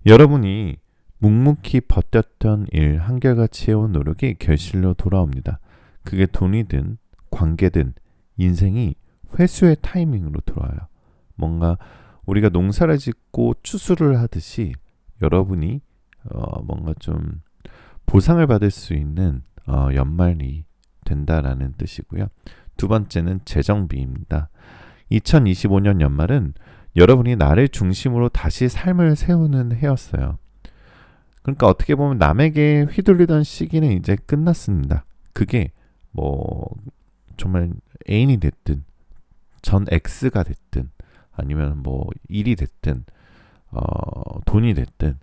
여러분이 묵묵히 버텼던 일, 한결같이 해온 노력이 결실로 돌아옵니다. 그게 돈이든 관계든 인생이 회수의 타이밍으로 돌아와요. 뭔가 우리가 농사를 짓고 추수를 하듯이 여러분이 뭔가 좀 보상을 받을 수 있는 연말이 된다라는 뜻이고요. 두 번째는 재정비입니다. 2025년 연말은 여러분이 나를 중심으로 다시 삶을 세우는 해였어요. 그러니까 어떻게 보면 남에게 휘둘리던 시기는 이제 끝났습니다. 그게 뭐 정말 애인이 됐든 전 X가 됐든 아니면 뭐 일이 됐든 돈이 됐든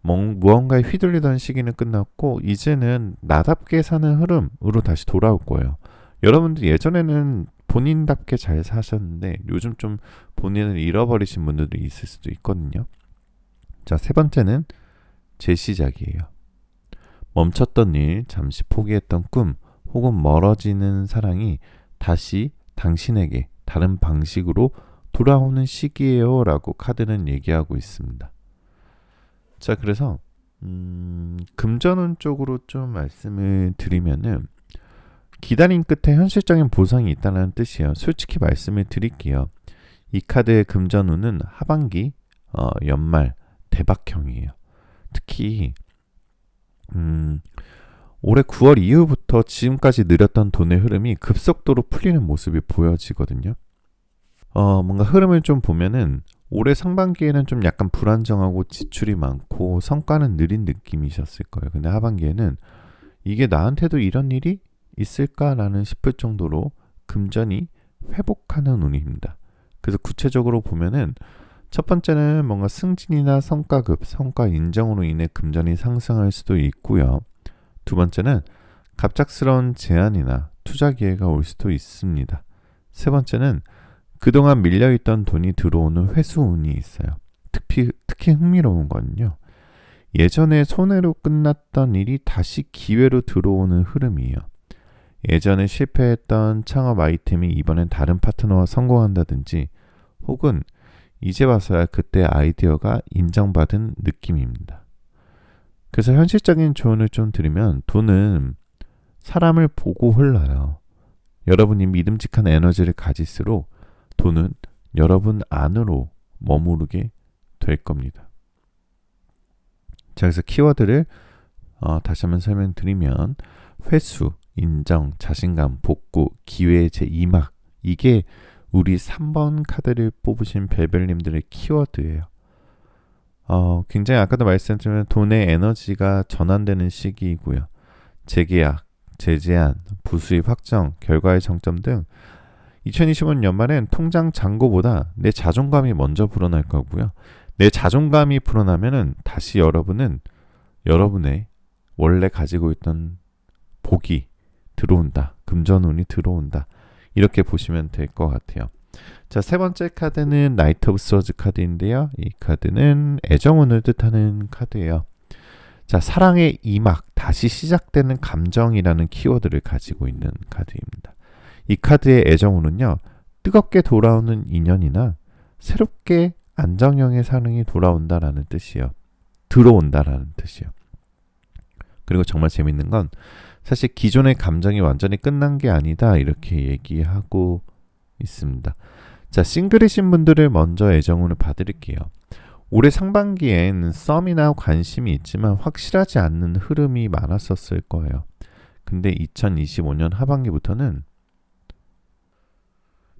무언가에 휘둘리던 시기는 끝났고 이제는 나답게 사는 흐름으로 다시 돌아올 거예요. 여러분들 예전에는 본인답게 잘 사셨는데 요즘 좀 본인을 잃어버리신 분들도 있을 수도 있거든요. 자, 세 번째는 재시작이에요. 멈췄던 일, 잠시 포기했던 꿈, 혹은 멀어지는 사랑이 다시 당신에게 다른 방식으로 돌아오는 시기예요 라고 카드는 얘기하고 있습니다. 자, 그래서 금전운 쪽으로 좀 말씀을 드리면은 기다림 끝에 현실적인 보상이 있다는 뜻이에요. 솔직히 말씀을 드릴게요. 이 카드의 금전운은 하반기, 연말, 대박형이에요. 특히 올해 9월 이후부터 지금까지 느렸던 돈의 흐름이 급속도로 풀리는 모습이 보여지거든요. 뭔가 흐름을 좀 보면은 올해 상반기에는 좀 약간 불안정하고 지출이 많고 성과는 느린 느낌이셨을 거예요. 근데 하반기에는 이게 나한테도 이런 일이 있을까라는 싶을 정도로 금전이 회복하는 운입니다. 그래서 구체적으로 보면은 첫 번째는 뭔가 승진이나 성과급, 성과 인정으로 인해 금전이 상승할 수도 있고요. 두 번째는 갑작스러운 제안이나 투자 기회가 올 수도 있습니다. 세 번째는 그동안 밀려있던 돈이 들어오는 회수운이 있어요. 특히 흥미로운 거는요. 예전에 손해로 끝났던 일이 다시 기회로 들어오는 흐름이에요. 예전에 실패했던 창업 아이템이 이번엔 다른 파트너와 성공한다든지 혹은 이제 와서야 그때 아이디어가 인정받은 느낌입니다. 그래서 현실적인 조언을 좀 드리면 돈은 사람을 보고 흘러요. 여러분이 믿음직한 에너지를 가질수록 돈은 여러분 안으로 머무르게 될 겁니다. 자, 그래서 키워드를 다시 한번 설명드리면 회수, 인정, 자신감, 복구, 기회의 제2막 이게 우리 3번 카드를 뽑으신 벨벨님들의 키워드예요. 굉장히 아까도 말씀드린 돈의 에너지가 전환되는 시기이고요. 재계약, 재제한, 부수입 확정, 결과의 정점 등 2025년 연말엔 통장 잔고보다 내 자존감이 먼저 불어날 거고요. 내 자존감이 불어나면은 다시 여러분은 여러분의 원래 가지고 있던 복이 들어온다. 금전운이 들어온다. 이렇게 보시면 될 것 같아요. 자, 세 번째 카드는 나이트 오브 소즈 카드인데요. 이 카드는 애정운을 뜻하는 카드예요. 자, 사랑의 이막, 다시 시작되는 감정이라는 키워드를 가지고 있는 카드입니다. 이 카드의 애정운은요, 뜨겁게 돌아오는 인연이나 새롭게 안정형의 사랑이 돌아온다라는 뜻이에요. 들어온다라는 뜻이에요. 그리고 정말 재밌는 건 사실 기존의 감정이 완전히 끝난 게 아니다 이렇게 얘기하고 있습니다. 자, 싱글이신 분들을 먼저 애정운을 봐드릴게요. 올해 상반기엔 썸이나 관심이 있지만 확실하지 않는 흐름이 많았었을 거예요. 근데 2025년 하반기부터는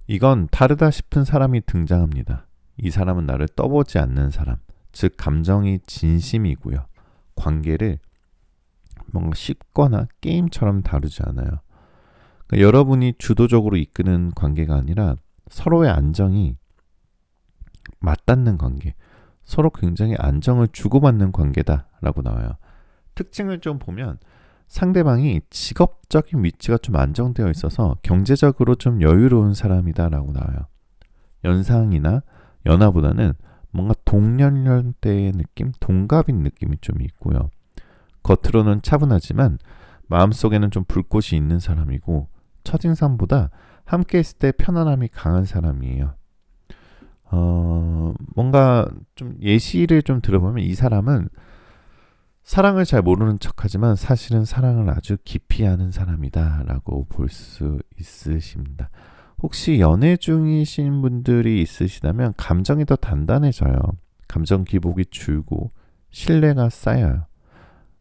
이건 다르다 싶은 사람이 등장합니다. 이 사람은 나를 떠보지 않는 사람, 즉 감정이 진심이고요. 관계를 뭔가 쉽거나 게임처럼 다루지 않아요. 그러니까 여러분이 주도적으로 이끄는 관계가 아니라 서로의 안정이 맞닿는 관계, 서로 굉장히 안정을 주고받는 관계다라고 나와요. 특징을 좀 보면 상대방이 직업적인 위치가 좀 안정되어 있어서 경제적으로 좀 여유로운 사람이다라고 나와요. 연상이나 연하보다는 뭔가 동년연대의 느낌, 동갑인 느낌이 좀 있고요. 겉으로는 차분하지만 마음속에는 좀 불꽃이 있는 사람이고 첫인상보다 함께 있을 때 편안함이 강한 사람이에요. 뭔가 좀 예시를 좀 들어보면 이 사람은 사랑을 잘 모르는 척하지만 사실은 사랑을 아주 깊이 하는 사람이다 라고 볼 수 있으십니다. 혹시 연애 중이신 분들이 있으시다면 감정이 더 단단해져요. 감정 기복이 줄고 신뢰가 쌓여요.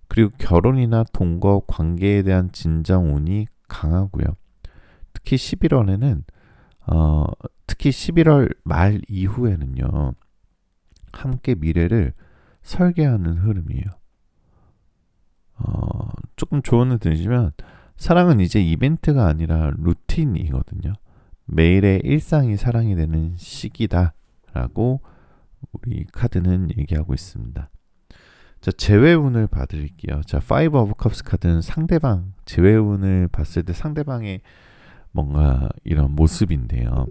그리고 결혼이나 동거 관계에 대한 진정운이 강하고요. 특히 11월에는 특히 11월 말 이후에는요. 함께 미래를 설계하는 흐름이에요. 조금 조언을 드리면 사랑은 이제 이벤트가 아니라 루틴이거든요. 매일의 일상이 사랑이 되는 시기다라고 우리 카드는 얘기하고 있습니다. 자, 재회운을 봐드릴게요. 자, 5 of Cups 카드는 상대방 재회운을 봤을 때 상대방의 뭔가 이런 모습인데요.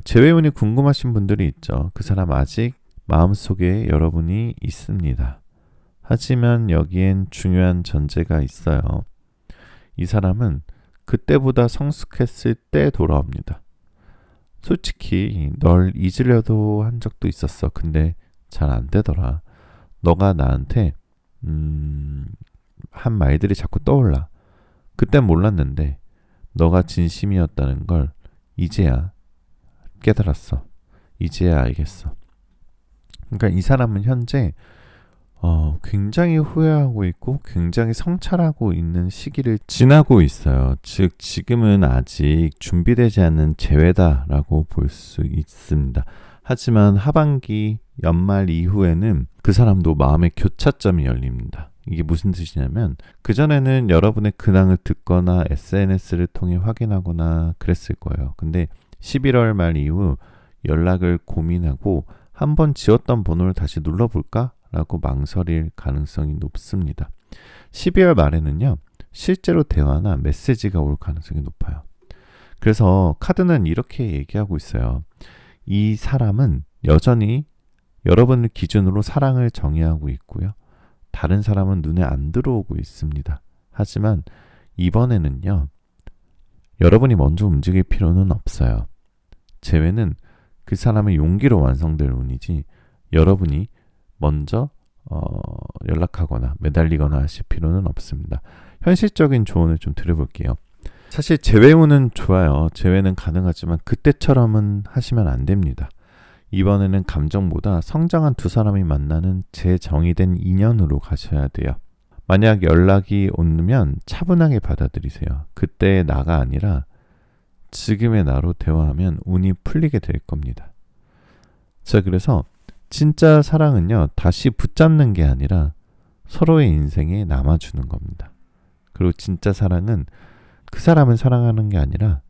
재회운이 궁금하신 분들이 있죠. 그 사람 아직 마음속에 여러분이 있습니다. 하지만 여기엔 중요한 전제가 있어요. 이 사람은 그때보다 성숙했을 때 돌아옵니다. 솔직히 널 잊으려도 한 적도 있었어. 근데 잘 안 되더라. 너가 나한테 한 말들이 자꾸 떠올라. 그땐 몰랐는데 너가 진심이었다는 걸 이제야 깨달았어. 이제야 알겠어. 그러니까 이 사람은 현재 굉장히 후회하고 있고 굉장히 성찰하고 있는 시기를 지나고 있어요. 즉 지금은 아직 준비되지 않은 재회다라고 볼 수 있습니다. 하지만 하반기 연말 이후에는 그 사람도 마음의 교차점이 열립니다. 이게 무슨 뜻이냐면 그전에는 여러분의 근황을 듣거나 SNS를 통해 확인하거나 그랬을 거예요. 근데 11월 말 이후 연락을 고민하고 한번 지웠던 번호를 다시 눌러볼까? 라고 망설일 가능성이 높습니다. 12월 말에는요, 실제로 대화나 메시지가 올 가능성이 높아요. 그래서 카드는 이렇게 얘기하고 있어요. 이 사람은 여전히 여러분을 기준으로 사랑을 정의하고 있고요. 다른 사람은 눈에 안 들어오고 있습니다. 하지만 이번에는요, 여러분이 먼저 움직일 필요는 없어요. 재회는 그 사람의 용기로 완성될 운이지 여러분이 먼저 연락하거나 매달리거나 하실 필요는 없습니다. 현실적인 조언을 좀 드려볼게요. 사실 재회운은 좋아요. 재회는 가능하지만 그때처럼은 하시면 안 됩니다. 이번에는 감정보다 성장한 두 사람이 만나는 재정의된 인연으로 가셔야 돼요. 만약 연락이 오면 차분하게 받아들이세요. 그때의 나가 아니라 지금의 나로 대화하면 운이 풀리게 될 겁니다. 자, 그래서 진짜 사랑은요, 다시 붙잡는 게 아니라 서로의 인생에 남아주는 겁니다. 그리고 진짜 사랑은 그 사람을 사랑하는 게 아니라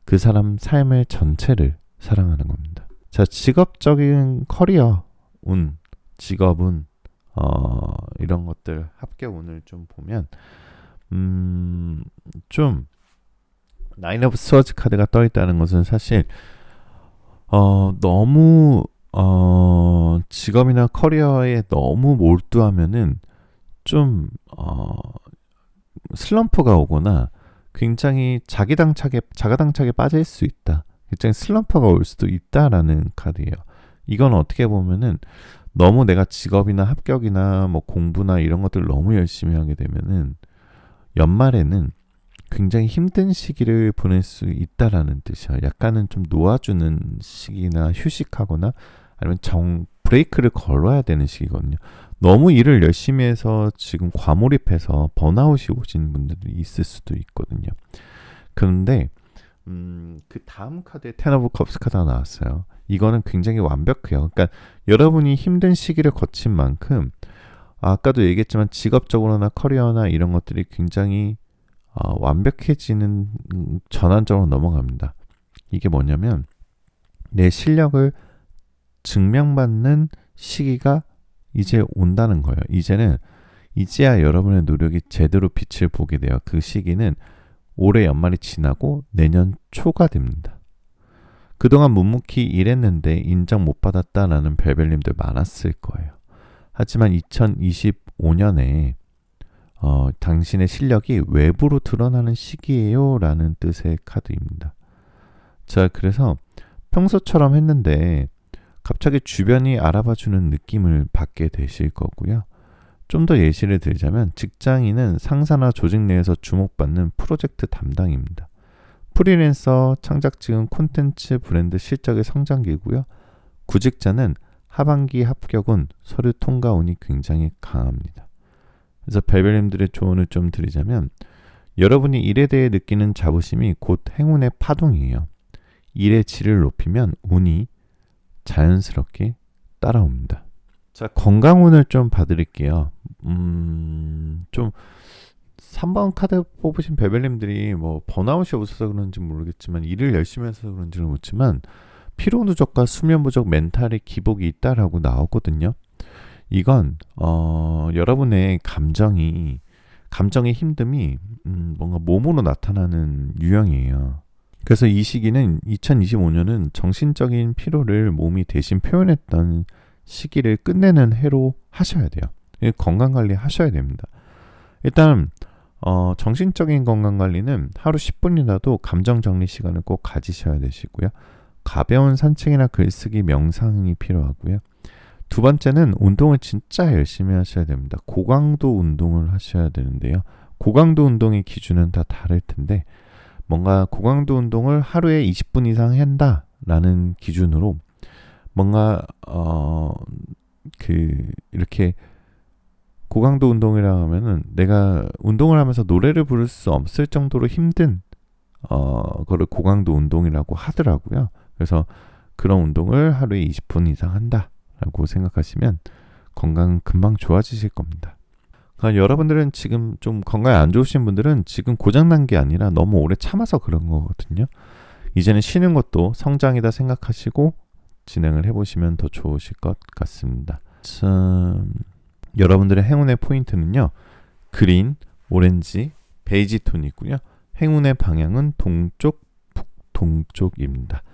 그 사람 삶의 전체를 사랑하는 겁니다. 자, 직업적인 커리어 운, 직업운, 이런 것들 합격 운을 좀 보면, 좀, 나인 오브 스워즈 카드가 떠 있다는 것은 사실, 너무, 직업이나 커리어에 너무 몰두하면은 좀, 슬럼프가 오거나 굉장히 자가당착에 빠질 수 있다. 굉장히 슬럼프가 올 수도 있다라는 카드예요. 이건 어떻게 보면은 너무 내가 직업이나 합격이나 뭐 공부나 이런 것들 너무 열심히 하게 되면은 연말에는 굉장히 힘든 시기를 보낼 수 있다라는 뜻이야. 약간은 좀 놓아주는 시기나 휴식하거나 아니면 브레이크를 걸어야 되는 시기거든요. 너무 일을 열심히 해서 지금 과몰입해서 번아웃이 오신 분들이 있을 수도 있거든요. 그런데 그 다음 카드에 텐 오브 컵스 카드가 나왔어요. 이거는 굉장히 완벽해요. 그러니까 여러분이 힘든 시기를 거친 만큼 아까도 얘기했지만 직업적으로나 커리어나 이런 것들이 굉장히 완벽해지는 전환점으로 넘어갑니다. 이게 뭐냐면 내 실력을 증명받는 시기가 이제 온다는 거예요. 이제야 여러분의 노력이 제대로 빛을 보게 돼요. 그 시기는 올해 연말이 지나고 내년 초가 됩니다. 그동안 묵묵히 일했는데 인정 못 받았다라는 별별님들 많았을 거예요. 하지만 2025년에 당신의 실력이 외부로 드러나는 시기예요 라는 뜻의 카드입니다. 자, 그래서 평소처럼 했는데 갑자기 주변이 알아봐주는 느낌을 받게 되실 거고요. 좀 더 예시를 들자면 직장인은 상사나 조직 내에서 주목받는 프로젝트 담당입니다. 프리랜서, 창작직은 콘텐츠 브랜드 실적의 성장기고요. 구직자는 하반기 합격운, 서류 통과운이 굉장히 강합니다. 그래서 별별님들의 조언을 좀 드리자면 여러분이 일에 대해 느끼는 자부심이 곧 행운의 파동이에요. 일의 질을 높이면 운이 자연스럽게 따라옵니다. 자, 건강운을 좀 봐드릴게요. 좀 3번 카드 뽑으신 베벨님들이 뭐 번아웃이 없어서 그런지 모르겠지만 일을 열심히 해서 그런지는 모르지만 피로 누적과 수면 부족, 멘탈의 기복이 있다라고 나오거든요. 이건 여러분의 감정이 감정의 힘듦이 뭔가 몸으로 나타나는 유형이에요. 그래서 이 시기는 2025년은 정신적인 피로를 몸이 대신 표현했던 시기를 끝내는 해로 하셔야 돼요. 건강관리 하셔야 됩니다. 일단 정신적인 건강관리는 하루 10분이라도 감정정리 시간을 꼭 가지셔야 되시고요. 가벼운 산책이나 글쓰기, 명상이 필요하고요. 두 번째는 운동을 진짜 열심히 하셔야 됩니다. 고강도 운동을 하셔야 되는데요. 고강도 운동의 기준은 다 다를 텐데 뭔가 고강도 운동을 하루에 20분 이상 한다라는 기준으로 뭔가 이렇게 고강도 운동이라 하면은 내가 운동을 하면서 노래를 부를 수 없을 정도로 힘든 거를 고강도 운동이라고 하더라고요. 그래서 그런 운동을 하루에 20분 이상 한다라고 생각하시면 건강 금방 좋아지실 겁니다. 그러니까 여러분들은 지금 좀 건강이 안 좋으신 분들은 지금 고장난 게 아니라 너무 오래 참아서 그런 거거든요. 이제는 쉬는 것도 성장이다 생각하시고 진행을 해보시면 더 좋으실 것 같습니다. 참, 여러분들의 행운의 포인트는요. 그린, 오렌지, 베이지 톤이고요. 행운의 방향은 동쪽, 북동쪽입니다.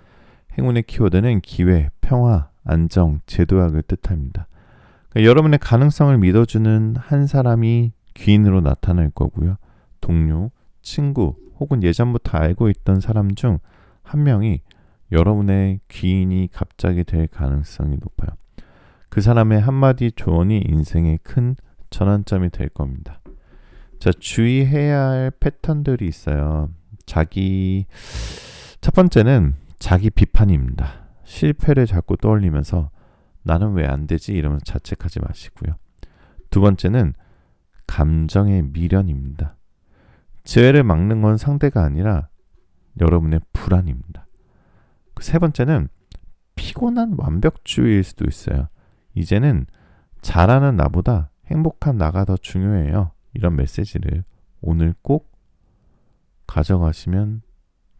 행운의 키워드는 기회, 평화, 안정, 제도약을 뜻합니다. 그러니까 여러분의 가능성을 믿어주는 한 사람이 귀인으로 나타날 거고요. 동료, 친구 혹은 예전부터 알고 있던 사람 중 한 명이 여러분의 귀인이 갑자기 될 가능성이 높아요. 그 사람의 한마디 조언이 인생의 큰 전환점이 될 겁니다. 자, 주의해야 할 패턴들이 있어요. 첫 번째는 자기 비판입니다. 실패를 자꾸 떠올리면서 나는 왜 안 되지? 이러면서 자책하지 마시고요. 두 번째는 감정의 미련입니다. 재해를 막는 건 상대가 아니라 여러분의 불안입니다. 세 번째는 피곤한 완벽주의일 수도 있어요. 이제는 잘하는 나보다 행복한 나가 더 중요해요. 이런 메시지를 오늘 꼭 가져가시면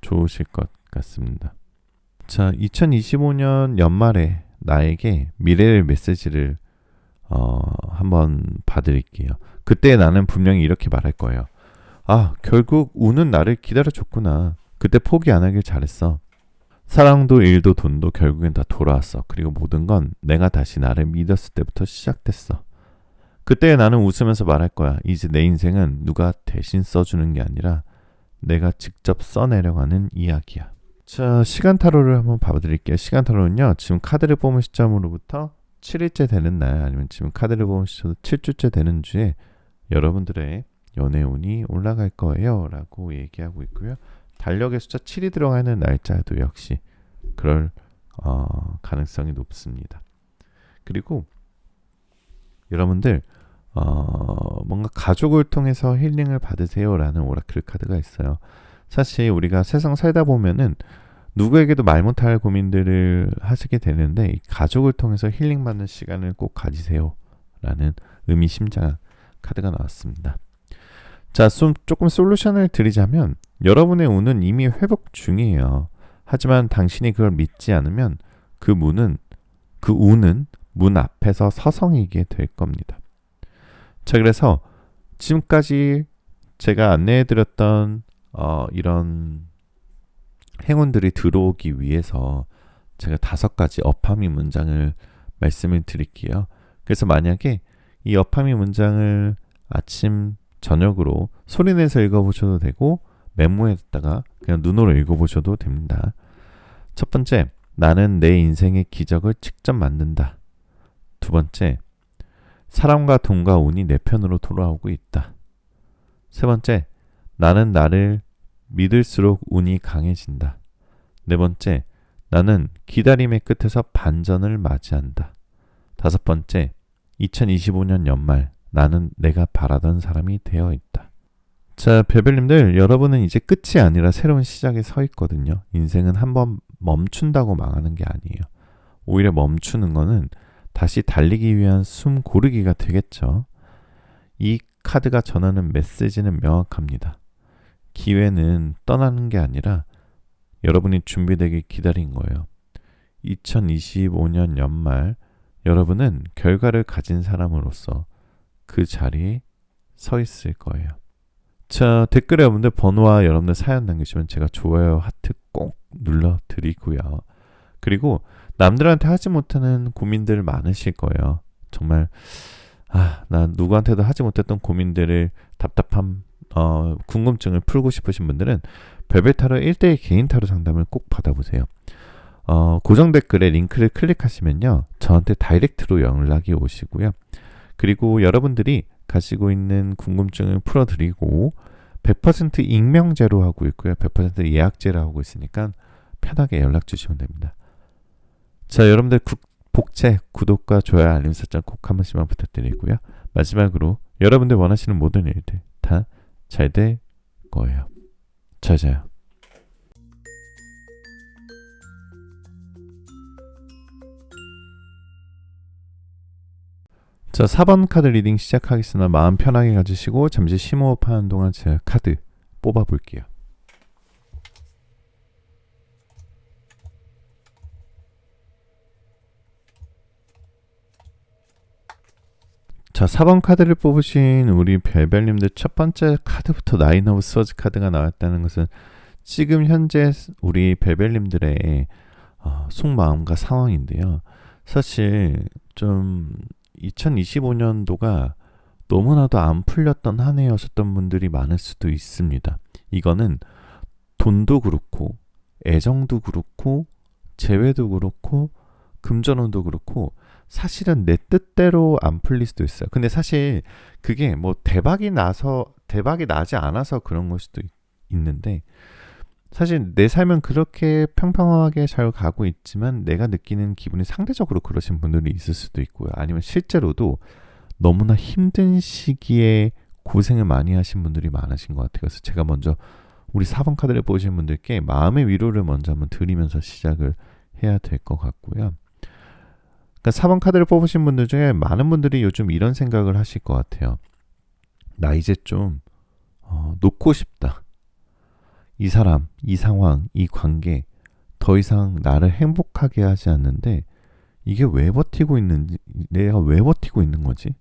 좋으실 것 같습니다. 자, 2025년 연말에 나에게 미래의 메시지를 한번 봐드릴게요. 그때 나는 분명히 이렇게 말할 거예요. 아, 결국 운은 나를 기다려줬구나. 그때 포기 안 하길 잘했어. 사랑도 일도 돈도 결국엔 다 돌아왔어. 그리고 모든 건 내가 다시 나를 믿었을 때부터 시작됐어. 그때 나는 웃으면서 말할 거야. 이제 내 인생은 누가 대신 써주는 게 아니라 내가 직접 써내려가는 이야기야. 자, 시간타로를 한번 봐드릴게요. 시간타로는요, 지금 카드를 뽑은 시점으로부터 7일째 되는 날, 아니면 지금 카드를 뽑은 시점 7주째 되는 주에 여러분들의 연애운이 올라갈 거예요 라고 얘기하고 있고요. 달력의 숫자 7이 들어가 있는 날짜도 역시 그럴 가능성이 높습니다. 그리고 여러분들 뭔가 가족을 통해서 힐링을 받으세요라는 오라클 카드가 있어요. 사실 우리가 세상 살다 보면은 누구에게도 말 못할 고민들을 하시게 되는데 이 가족을 통해서 힐링받는 시간을 꼭 가지세요라는 의미심장한 카드가 나왔습니다. 자, 조금 솔루션을 드리자면 여러분의 운은 이미 회복 중이에요. 하지만 당신이 그걸 믿지 않으면 그 운은 문 앞에서 서성이게 될 겁니다. 자, 그래서 지금까지 제가 안내해드렸던 이런 행운들이 들어오기 위해서 제가 5가지 어파미 문장을 말씀을 드릴게요. 그래서 만약에 이 어파미 문장을 아침, 저녁으로 소리내서 읽어보셔도 되고 메모에다가 그냥 눈으로 읽어보셔도 됩니다. 첫 번째, 나는 내 인생의 기적을 직접 만든다. 두 번째, 사람과 돈과 운이 내 편으로 돌아오고 있다. 세 번째, 나는 나를 믿을수록 운이 강해진다. 네 번째, 나는 기다림의 끝에서 반전을 맞이한다. 다섯 번째, 2025년 연말 나는 내가 바라던 사람이 되어 있다. 자, 별별님들, 여러분은 이제 끝이 아니라 새로운 시작에 서 있거든요. 인생은 한번 멈춘다고 망하는 게 아니에요. 오히려 멈추는 거는 다시 달리기 위한 숨 고르기가 되겠죠. 이 카드가 전하는 메시지는 명확합니다. 기회는 떠나는 게 아니라 여러분이 준비되길 기다린 거예요. 2025년 연말 여러분은 결과를 가진 사람으로서 그 자리에 서 있을 거예요. 자, 댓글에 여러분들 번호와 여러분들 사연 남기시면 제가 좋아요, 하트 꼭 눌러드리고요. 그리고 남들한테 하지 못하는 고민들 많으실 거예요. 정말 나 누구한테도 하지 못했던 고민들을 답답한 궁금증을 풀고 싶으신 분들은 별별타로 1대1 개인 타로 상담을 꼭 받아보세요. 고정 댓글에 링크를 클릭하시면요, 저한테 다이렉트로 연락이 오시고요. 그리고 여러분들이 가지고 있는 궁금증을 풀어드리고 100% 익명제로 하고 있고요. 100% 예약제로 하고 있으니까 편하게 연락 주시면 됩니다. 자, 여러분들 복채, 구독과 좋아요, 알림 설정 꼭 한 번씩만 부탁드리고요. 마지막으로 여러분들 원하시는 모든 일들 다 잘 될 거예요. 잘 자요. 자, 4번 카드 리딩 시작하겠습니다. 마음 편하게 가지시고 잠시 심호흡하는 동안 제가 카드 뽑아볼게요. 자, 4번 카드를 뽑으신 우리 별별님들 첫 번째 카드부터 나인 오브 스워즈 카드가 나왔다는 것은 지금 현재 우리 별별님들의 속마음과 상황인데요. 사실 좀 2025년도가 너무나도 안 풀렸던 한 해였었던 분들이 많을 수도 있습니다. 이거는 돈도 그렇고 애정도 그렇고 재회도 그렇고 금전운도 그렇고 사실은 내 뜻대로 안 풀릴 수도 있어요. 근데 사실 그게 뭐 대박이 나지 않아서 그런 걸 수도 있는데, 사실 내 삶은 그렇게 평평하게 잘 가고 있지만 내가 느끼는 기분이 상대적으로 그러신 분들이 있을 수도 있고요. 아니면 실제로도 너무나 힘든 시기에 고생을 많이 하신 분들이 많으신 것 같아요. 그래서 제가 먼저 우리 4번 카드를 보신 분들께 마음의 위로를 먼저 한번 드리면서 시작을 해야 될 것 같고요. 그러니까 4번 카드를 뽑으신 분들 중에 많은 분들이 요즘 이런 생각을 하실 것 같아요. 나 이제 좀 놓고 싶다. 이 사람, 이 상황, 이 관계 더 이상 나를 행복하게 하지 않는데 이게 왜 버티고 있는지, 내가 왜 버티고 있는 거지?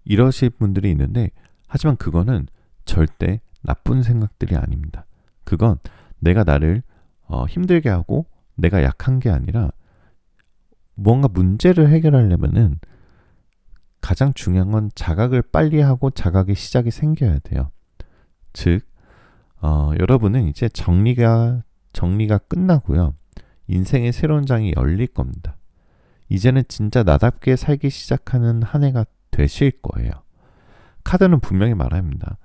이러실 분들이 있는데, 하지만 그거는 절대 나쁜 생각들이 아닙니다. 그건 내가 나를 힘들게 하고 내가 약한 게 아니라 뭔가 문제를 해결하려면은 가장 중요한 건 자각을 빨리 하고 자각의 시작이 생겨야 돼요. 즉, 여러분은 이제 정리가 끝나고요. 인생의 새로운 장이 열릴 겁니다. 이제는 진짜 나답게 살기 시작하는 한 해가 되실 거예요. 카드는 분명히 말합니다.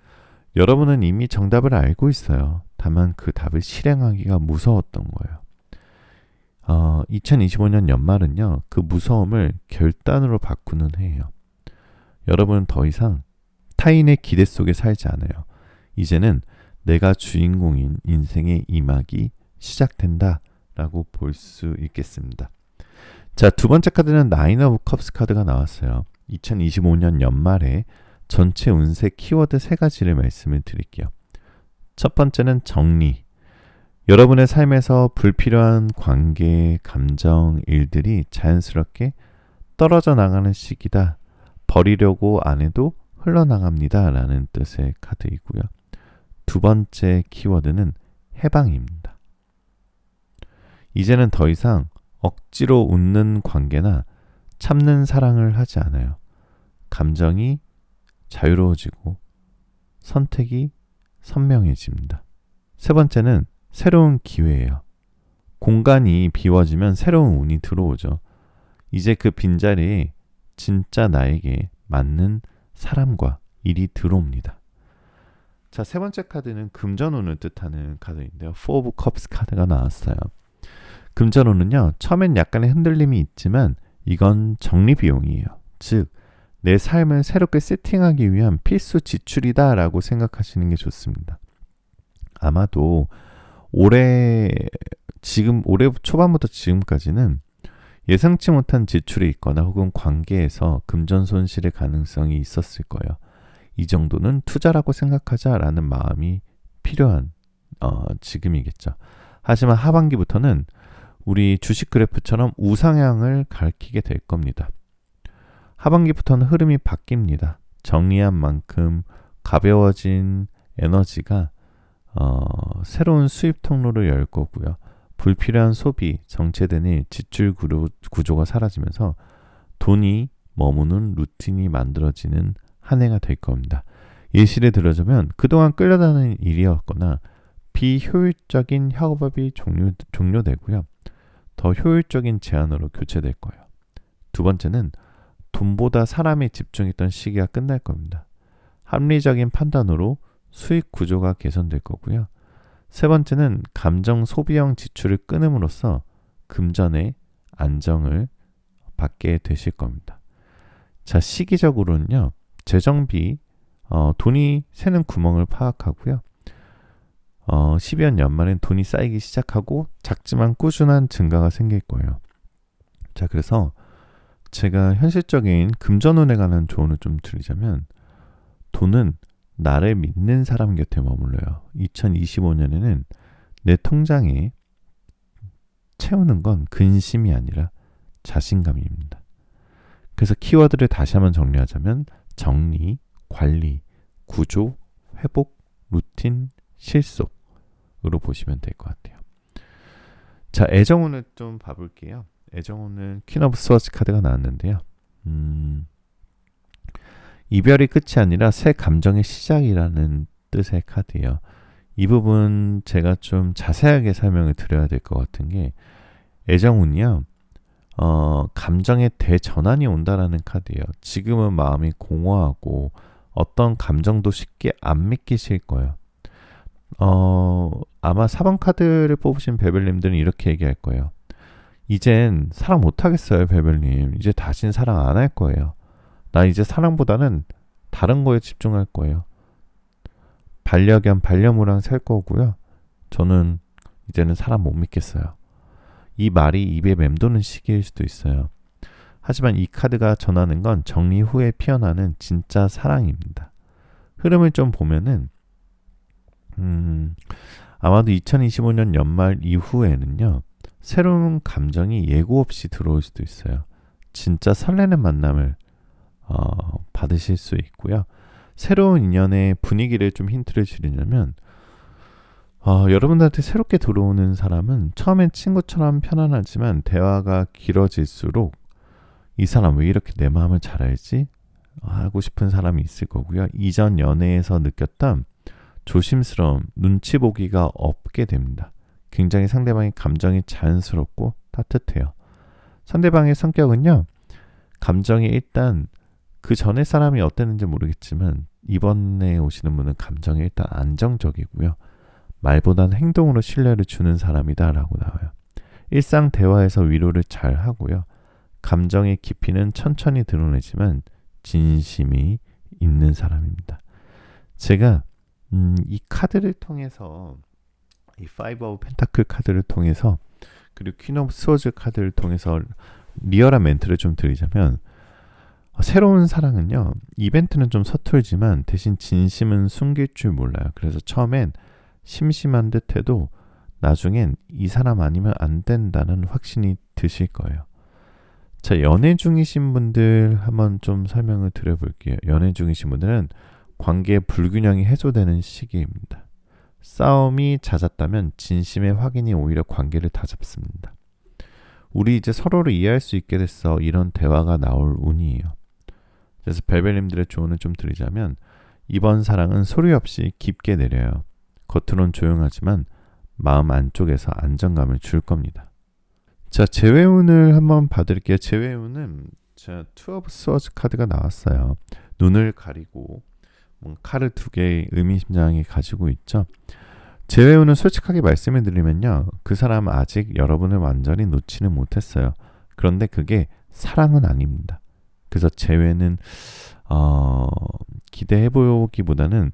여러분은 이미 정답을 알고 있어요. 다만 그 답을 실행하기가 무서웠던 거예요. 2025년 연말은요, 그 무서움을 결단으로 바꾸는 해예요. 여러분은 더 이상 타인의 기대 속에 살지 않아요. 이제는 내가 주인공인 인생의 이막이 시작된다 라고 볼 수 있겠습니다. 자, 두 번째 카드는 나인 오브 컵스 카드가 나왔어요. 2025년 연말에 전체 운세 키워드 3가지를 말씀을 드릴게요. 첫 번째는 정리. 여러분의 삶에서 불필요한 관계, 감정, 일들이 자연스럽게 떨어져 나가는 시기다. 버리려고 안 해도 흘러나갑니다 라는 뜻의 카드이고요. 두 번째 키워드는 해방입니다. 이제는 더 이상 억지로 웃는 관계나 참는 사랑을 하지 않아요. 감정이 자유로워지고 선택이 선명해집니다. 세 번째는 새로운 기회예요. 공간이 비워지면 새로운 운이 들어오죠. 이제 그 빈자리에 진짜 나에게 맞는 사람과 일이 들어옵니다. 자, 세 번째 카드는 금전운을 뜻하는 카드인데요. 4 오브 컵스 카드가 나왔어요. 금전운은요, 처음엔 약간의 흔들림이 있지만 이건 정리 비용이에요. 즉, 내 삶을 새롭게 세팅하기 위한 필수 지출이다 라고 생각하시는 게 좋습니다. 아마도 올해 초반부터 지금까지는 예상치 못한 지출이 있거나 혹은 관계에서 금전 손실의 가능성이 있었을 거예요. 이 정도는 투자라고 생각하자라는 마음이 필요한 지금이겠죠. 하지만 하반기부터는 우리 주식 그래프처럼 우상향을 가리키게 될 겁니다. 하반기부터는 흐름이 바뀝니다. 정리한 만큼 가벼워진 에너지가 새로운 수입 통로를 열 거고요. 불필요한 소비, 정체된 지출 구조가 사라지면서 돈이 머무는 루틴이 만들어지는 한 해가 될 겁니다. 예시를 들어주면 그동안 끌려다니는 일이었거나 비효율적인 협업이 종료되고요. 더 효율적인 제안으로 교체될 거예요. 두 번째는 돈보다 사람에 집중했던 시기가 끝날 겁니다. 합리적인 판단으로 수익 구조가 개선될 거고요. 세 번째는 감정 소비형 지출을 끊음으로써 금전의 안정을 받게 되실 겁니다. 자, 시기적으로는요. 재정비, 돈이 새는 구멍을 파악하고요. 12월 연말엔 돈이 쌓이기 시작하고 작지만 꾸준한 증가가 생길 거예요. 자, 그래서 제가 현실적인 금전운에 관한 조언을 좀 드리자면 돈은 나를 믿는 사람 곁에 머물러요. 2025년에는 내 통장에 채우는 건 근심이 아니라 자신감입니다. 그래서 키워드를 다시 한번 정리하자면 정리, 관리, 구조, 회복, 루틴, 실속으로 보시면 될 것 같아요. 자, 애정운을 좀 봐볼게요. 애정운은 퀸 오브 스워즈 카드가 나왔는데요. 이별이 끝이 아니라 새 감정의 시작이라는 뜻의 카드예요. 이 부분 제가 좀 자세하게 설명을 드려야 될 것 같은 게 애정운이요. 감정의 대전환이 온다라는 카드예요. 지금은 마음이 공허하고 어떤 감정도 쉽게 안 믿기실 거예요. 아마 4번 카드를 뽑으신 베벨님들은 이렇게 얘기할 거예요. 이젠 사랑 못하겠어요, 베벨님. 이제 다신 사랑 안 할 거예요. 나 이제 사랑보다는 다른 거에 집중할 거예요. 반려견, 반려묘랑 살 거고요. 저는 이제는 사람 못 믿겠어요. 이 말이 입에 맴도는 시기일 수도 있어요. 하지만 이 카드가 전하는 건 정리 후에 피어나는 진짜 사랑입니다. 흐름을 좀 보면은 아마도 2025년 연말 이후에는요. 새로운 감정이 예고 없이 들어올 수도 있어요. 진짜 설레는 만남을 받으실 수 있고요. 새로운 인연의 분위기를 좀 힌트를 주려면 여러분들한테 새롭게 들어오는 사람은 처음엔 친구처럼 편안하지만 대화가 길어질수록 이 사람 왜 이렇게 내 마음을 잘 알지? 하고 싶은 사람이 있을 거고요. 이전 연애에서 느꼈던 조심스러움, 눈치 보기가 없게 됩니다. 굉장히 상대방의 감정이 자연스럽고 따뜻해요. 상대방의 성격은요. 감정이 일단 그 전에 사람이 어땠는지 모르겠지만 이번에 오시는 분은 감정이 일단 안정적이고요. 말보다는 행동으로 신뢰를 주는 사람이다 라고 나와요. 일상 대화에서 위로를 잘 하고요. 감정의 깊이는 천천히 드러내지만 진심이 있는 사람입니다. 제가 이 카드를 통해서 이 파이브 오브 펜타클 카드를 통해서 그리고 퀸 오브 스워즈 카드를 통해서 리얼한 멘트를 좀 드리자면 새로운 사랑은요. 이벤트는 좀 서툴지만 대신 진심은 숨길 줄 몰라요. 그래서 처음엔 심심한 듯 해도 나중엔 이 사람 아니면 안 된다는 확신이 드실 거예요. 자, 연애 중이신 분들 한번 좀 설명을 드려볼게요. 연애 중이신 분들은 관계의 불균형이 해소되는 시기입니다. 싸움이 잦았다면 진심의 확인이 오히려 관계를 다잡습니다. 우리 이제 서로를 이해할 수 있게 됐어. 이런 대화가 나올 운이에요. 그래서 벨벨님들의 조언을 좀 드리자면 이번 사랑은 소리 없이 깊게 내려요. 겉으론 조용하지만 마음 안쪽에서 안정감을 줄 겁니다. 자, 재회운을 한번 봐드릴게요. 재회운은 투 오브 스워즈 카드가 나왔어요. 눈을 가리고 칼을 두 개의 의미심장하게 가지고 있죠. 재회운은 솔직하게 말씀을 드리면요. 그 사람은 아직 여러분을 완전히 놓지는 못했어요. 그런데 그게 사랑은 아닙니다. 그래서 재회는 기대해보기보다는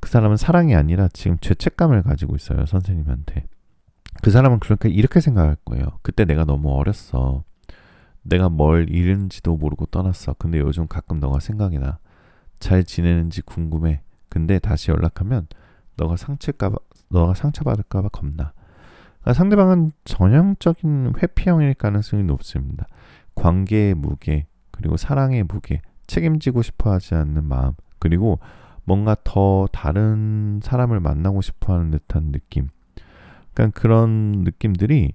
그 사람은 사랑이 아니라 지금 죄책감을 가지고 있어요. 선생님한테. 그 사람은 그러니까 이렇게 생각할 거예요. 그때 내가 너무 어렸어. 내가 뭘 잃은지도 모르고 떠났어. 근데 요즘 가끔 너가 생각이 나. 잘 지내는지 궁금해. 근데 다시 연락하면 너가 상처받을까봐 겁나. 그러니까 상대방은 전형적인 회피형일 가능성이 높습니다. 관계의 무게, 그리고 사랑의 무게, 책임지고 싶어 하지 않는 마음, 그리고 뭔가 더 다른 사람을 만나고 싶어하는 듯한 느낌. 그러니까 그런 느낌들이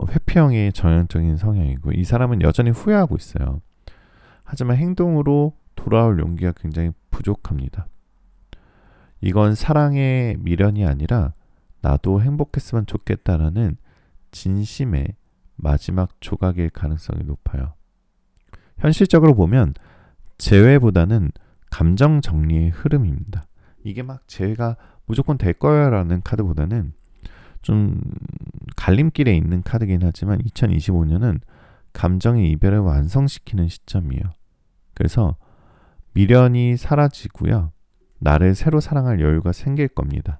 회피형의 전형적인 성향이고, 이 사람은 여전히 후회하고 있어요. 하지만 행동으로 돌아올 용기가 굉장히 부족합니다. 이건 사랑의 미련이 아니라 나도 행복했으면 좋겠다라는 진심의 마지막 조각일 가능성이 높아요. 현실적으로 보면 재회보다는 감정 정리의 흐름입니다. 이게 막 재회가 무조건 될 거야라는 카드보다는 좀 갈림길에 있는 카드긴 하지만 2025년은 감정의 이별을 완성시키는 시점이에요. 그래서 미련이 사라지고요. 나를 새로 사랑할 여유가 생길 겁니다.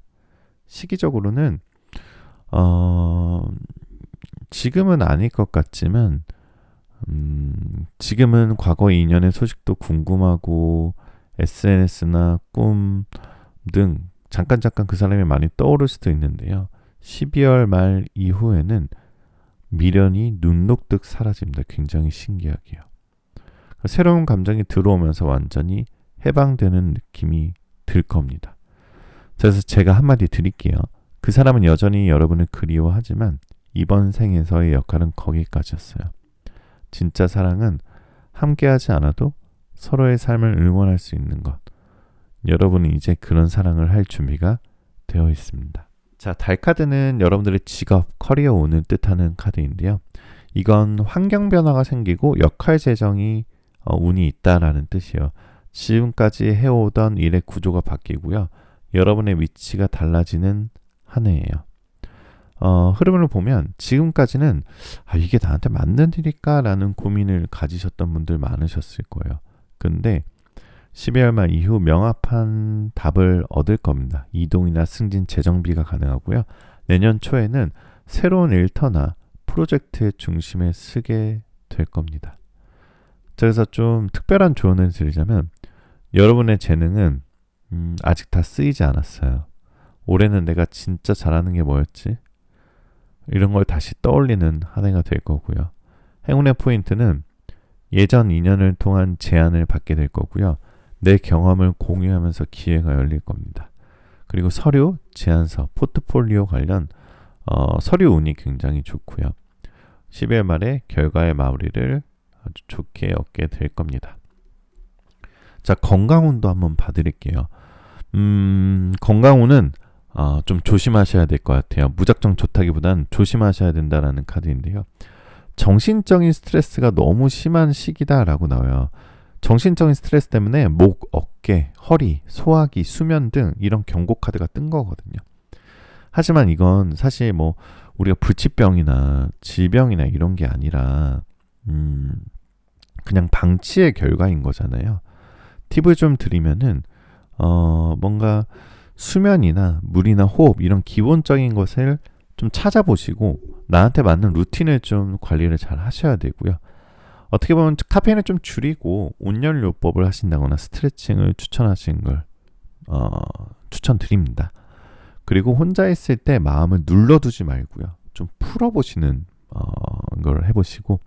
시기적으로는 지금은 아닐 것 같지만 지금은 과거 인연의 소식도 궁금하고 SNS나 꿈 등 잠깐 그 사람이 많이 떠오를 수도 있는데요. 12월 말 이후에는 미련이 눈 녹듯 사라집니다. 굉장히 신기하게요. 새로운 감정이 들어오면서 완전히 해방되는 느낌이 들 겁니다. 그래서 제가 한마디 드릴게요. 그 사람은 여전히 여러분을 그리워하지만 이번 생에서의 역할은 거기까지였어요. 진짜 사랑은 함께하지 않아도 서로의 삶을 응원할 수 있는 것. 여러분은 이제 그런 사랑을 할 준비가 되어 있습니다. 자, 달 카드는 여러분들의 직업, 커리어 운을 뜻하는 카드인데요. 이건 환경 변화가 생기고 역할 재정이 운이 있다라는 뜻이에요. 지금까지 해오던 일의 구조가 바뀌고요. 여러분의 위치가 달라지는 한 해예요. 흐름을 보면 지금까지는 이게 나한테 맞는 일일까라는 고민을 가지셨던 분들 많으셨을 거예요. 근데 12월 말 이후 명확한 답을 얻을 겁니다. 이동이나 승진, 재정비가 가능하고요. 내년 초에는 새로운 일터나 프로젝트의 중심에 서게 될 겁니다. 그래서 좀 특별한 조언을 드리자면 여러분의 재능은 아직 다 쓰이지 않았어요. 올해는 내가 진짜 잘하는 게 뭐였지? 이런 걸 다시 떠올리는 한 해가 될 거고요. 행운의 포인트는 예전 인연을 통한 제안을 받게 될 거고요. 내 경험을 공유하면서 기회가 열릴 겁니다. 그리고 서류, 제안서, 포트폴리오 관련 서류 운이 굉장히 좋고요. 12월 말에 결과의 마무리를 아주 좋게 얻게 될 겁니다. 자, 건강운도 한번 봐드릴게요. 건강운은 좀 조심하셔야 될 것 같아요. 무작정 좋다기보단 조심하셔야 된다라는 카드인데요. 정신적인 스트레스가 너무 심한 시기다라고 나와요. 정신적인 스트레스 때문에 목, 어깨, 허리, 소화기, 수면 등 이런 경고 카드가 뜬 거거든요. 하지만 이건 사실 뭐 우리가 불치병이나 질병이나 이런 게 아니라 그냥 방치의 결과인 거잖아요. 팁을 좀 드리면은 뭔가 수면이나 물이나 호흡 이런 기본적인 것을 좀 찾아보시고 나한테 맞는 루틴을 좀 관리를 잘 하셔야 되고요. 어떻게 보면 카페인을 좀 줄이고 온열요법을 하신다거나 스트레칭을 추천하시는 걸 추천드립니다. 그리고 혼자 있을 때 마음을 눌러두지 말고요. 좀 풀어보시는 걸 해보시고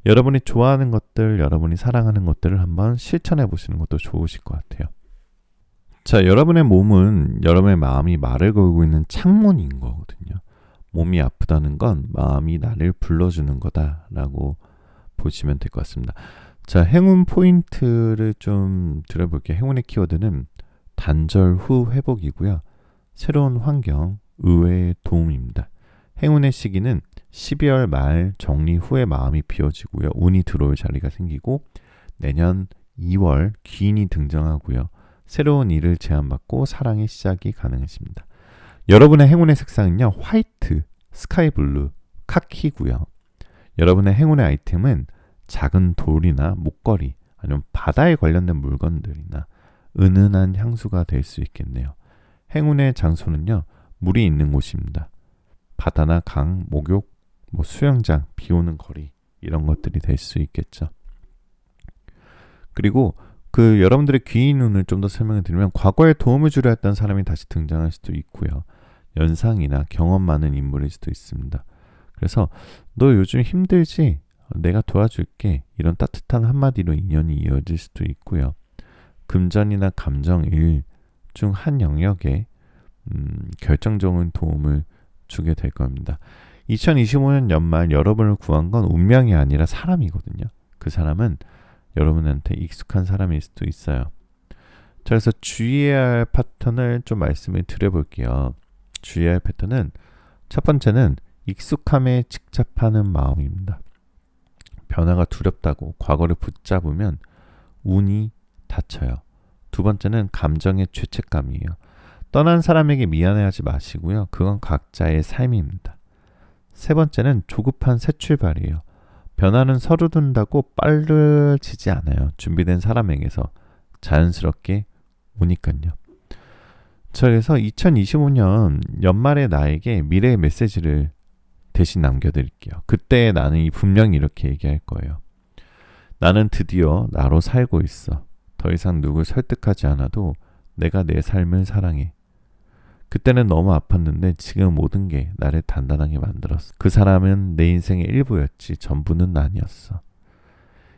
여러분이 좋아하는 것들, 여러분이 사랑하는 것들을 한번 실천해보시는 것도 좋으실 것 같아요. 자, 여러분의 몸은 여러분의 마음이 말을 걸고 있는 창문인 거거든요. 몸이 아프다는 건 마음이 나를 불러주는 거다라고 보시면 될 것 같습니다. 자, 행운 포인트를 좀 드려볼게요. 행운의 키워드는 단절 후 회복이고요. 새로운 환경, 의외의 도움입니다. 행운의 시기는 12월 말 정리 후에 마음이 비워지고요. 운이 들어올 자리가 생기고 내년 2월 귀인이 등장하고요. 새로운 일을 제안받고 사랑의 시작이 가능해집니다. 여러분의 행운의 색상은요. 화이트, 스카이블루, 카키고요. 여러분의 행운의 아이템은 작은 돌이나 목걸이 아니면 바다에 관련된 물건들이나 은은한 향수가 될 수 있겠네요. 행운의 장소는요. 물이 있는 곳입니다. 바다나 강, 목욕, 수영장, 비 오는 거리 이런 것들이 될 수 있겠죠. 그리고 여러분들의 귀인 운을 좀 더 설명해 드리면 과거에 도움을 주려 했던 사람이 다시 등장할 수도 있고요. 연상이나 경험 많은 인물일 수도 있습니다. 그래서 너 요즘 힘들지? 내가 도와줄게. 이런 따뜻한 한마디로 인연이 이어질 수도 있고요. 금전이나 감정, 일 중 한 영역에 결정적인 도움을 주게 될 겁니다. 2025년 연말 여러분을 구한 건 운명이 아니라 사람이거든요. 그 사람은 여러분한테 익숙한 사람일 수도 있어요. 자, 그래서 주의해야 할 패턴을 좀 말씀을 드려볼게요. 주의해야 할 패턴은 첫 번째는 익숙함에 집착하는 마음입니다. 변화가 두렵다고 과거를 붙잡으면 운이 닫혀요. 두 번째는 감정의 죄책감이에요. 떠난 사람에게 미안해하지 마시고요. 그건 각자의 삶입니다. 세 번째는 조급한 새 출발이에요. 변화는 서두른다고 빨라지지 않아요. 준비된 사람에게서 자연스럽게 오니까요. 자, 그래서 2025년 연말에 나에게 미래의 메시지를 대신 남겨드릴게요. 그때 나는 분명히 이렇게 얘기할 거예요. 나는 드디어 나로 살고 있어. 더 이상 누굴 설득하지 않아도 내가 내 삶을 사랑해. 그때는 너무 아팠는데 지금 모든 게 나를 단단하게 만들었어. 그 사람은 내 인생의 일부였지 전부는 아니었어.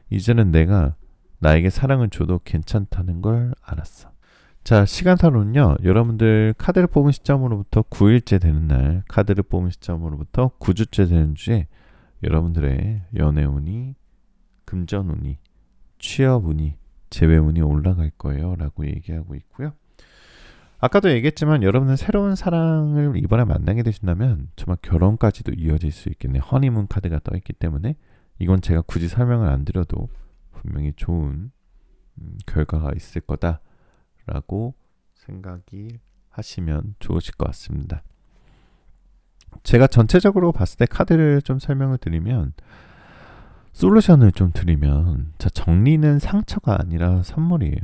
이제는 내가 나에게 사랑을 줘도 괜찮다는 걸 알았어. 자, 시간타로는요. 여러분들 카드를 뽑은 시점으로부터 9일째 되는 날, 카드를 뽑은 시점으로부터 9주째 되는 주에 여러분들의 연애운이, 금전운이, 취업운이, 재회운이 올라갈 거예요 라고 얘기하고 있고요. 아까도 얘기했지만 여러분은 새로운 사랑을 이번에 만나게 되신다면 정말 결혼까지도 이어질 수 있겠네요. 허니문 카드가 떠있기 때문에 이건 제가 굳이 설명을 안 드려도 분명히 좋은 결과가 있을 거다라고 생각이 하시면 좋으실 것 같습니다. 제가 전체적으로 봤을 때 카드를 좀 설명을 드리면, 솔루션을 좀 드리면, 자, 정리는 상처가 아니라 선물이에요.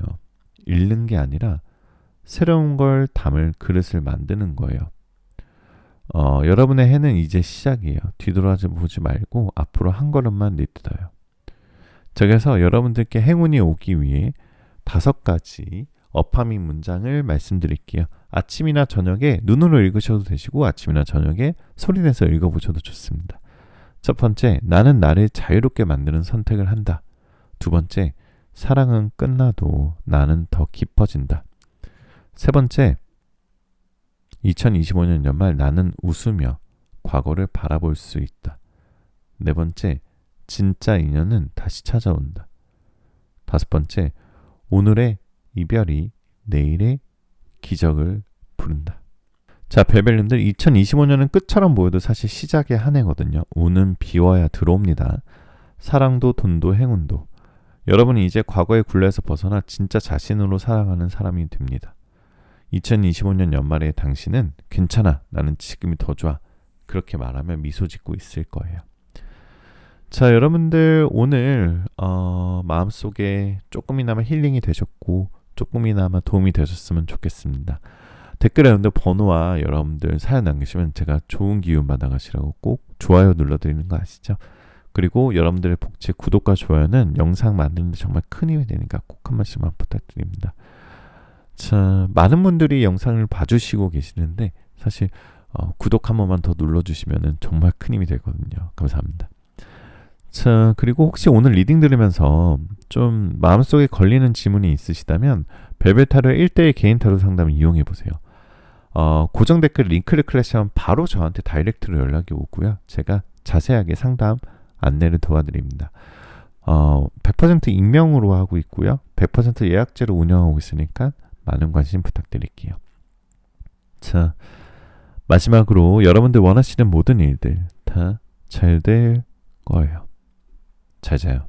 잃는 게 아니라 새로운 걸 담을 그릇을 만드는 거예요. 여러분의 해는 이제 시작이에요. 뒤돌아보지 말고 앞으로 한 걸음만 내딛어요. 자, 그래서 여러분들께 행운이 오기 위해 5가지 어파밍 문장을 말씀드릴게요. 아침이나 저녁에 눈으로 읽으셔도 되시고 아침이나 저녁에 소리내서 읽어보셔도 좋습니다. 첫 번째, 나는 나를 자유롭게 만드는 선택을 한다. 두 번째, 사랑은 끝나도 나는 더 깊어진다. 세 번째, 2025년 연말 나는 웃으며 과거를 바라볼 수 있다. 네 번째, 진짜 인연은 다시 찾아온다. 다섯 번째, 오늘의 이별이 내일의 기적을 부른다. 자, 벨벨님들, 2025년은 끝처럼 보여도 사실 시작의 한 해거든요. 운은 비워야 들어옵니다. 사랑도 돈도 행운도. 여러분이 이제 과거의 굴레에서 벗어나 진짜 자신으로 살아가는 사람이 됩니다. 2025년 연말에 당신은 괜찮아, 나는 지금이 더 좋아, 그렇게 말하며 미소 짓고 있을 거예요. 자, 여러분들 오늘 마음속에 조금이나마 힐링이 되셨고 조금이나마 도움이 되셨으면 좋겠습니다. 댓글에 여러분들 번호와 여러분들 사연 남기시면 제가 좋은 기운 받아가시라고 꼭 좋아요 눌러드리는 거 아시죠? 그리고 여러분들의 복지, 구독과 좋아요는 영상 만드는 데 정말 큰 힘이 되니까 꼭 한 번씩만 부탁드립니다. 자, 많은 분들이 영상을 봐주시고 계시는데 사실 구독 한 번만 더 눌러주시면 정말 큰 힘이 되거든요. 감사합니다. 자, 그리고 혹시 오늘 리딩 들으면서 좀 마음속에 걸리는 질문이 있으시다면 벨벳타로 1대1 개인 타로 상담을 이용해보세요. 고정 댓글 링크를 클릭하면 바로 저한테 다이렉트로 연락이 오고요. 제가 자세하게 상담 안내를 도와드립니다. 100% 익명으로 하고 있고요. 100% 예약제로 운영하고 있으니까 많은 관심 부탁드릴게요. 자, 마지막으로 여러분들 원하시는 모든 일들 다 잘 될 거예요. 잘 자요.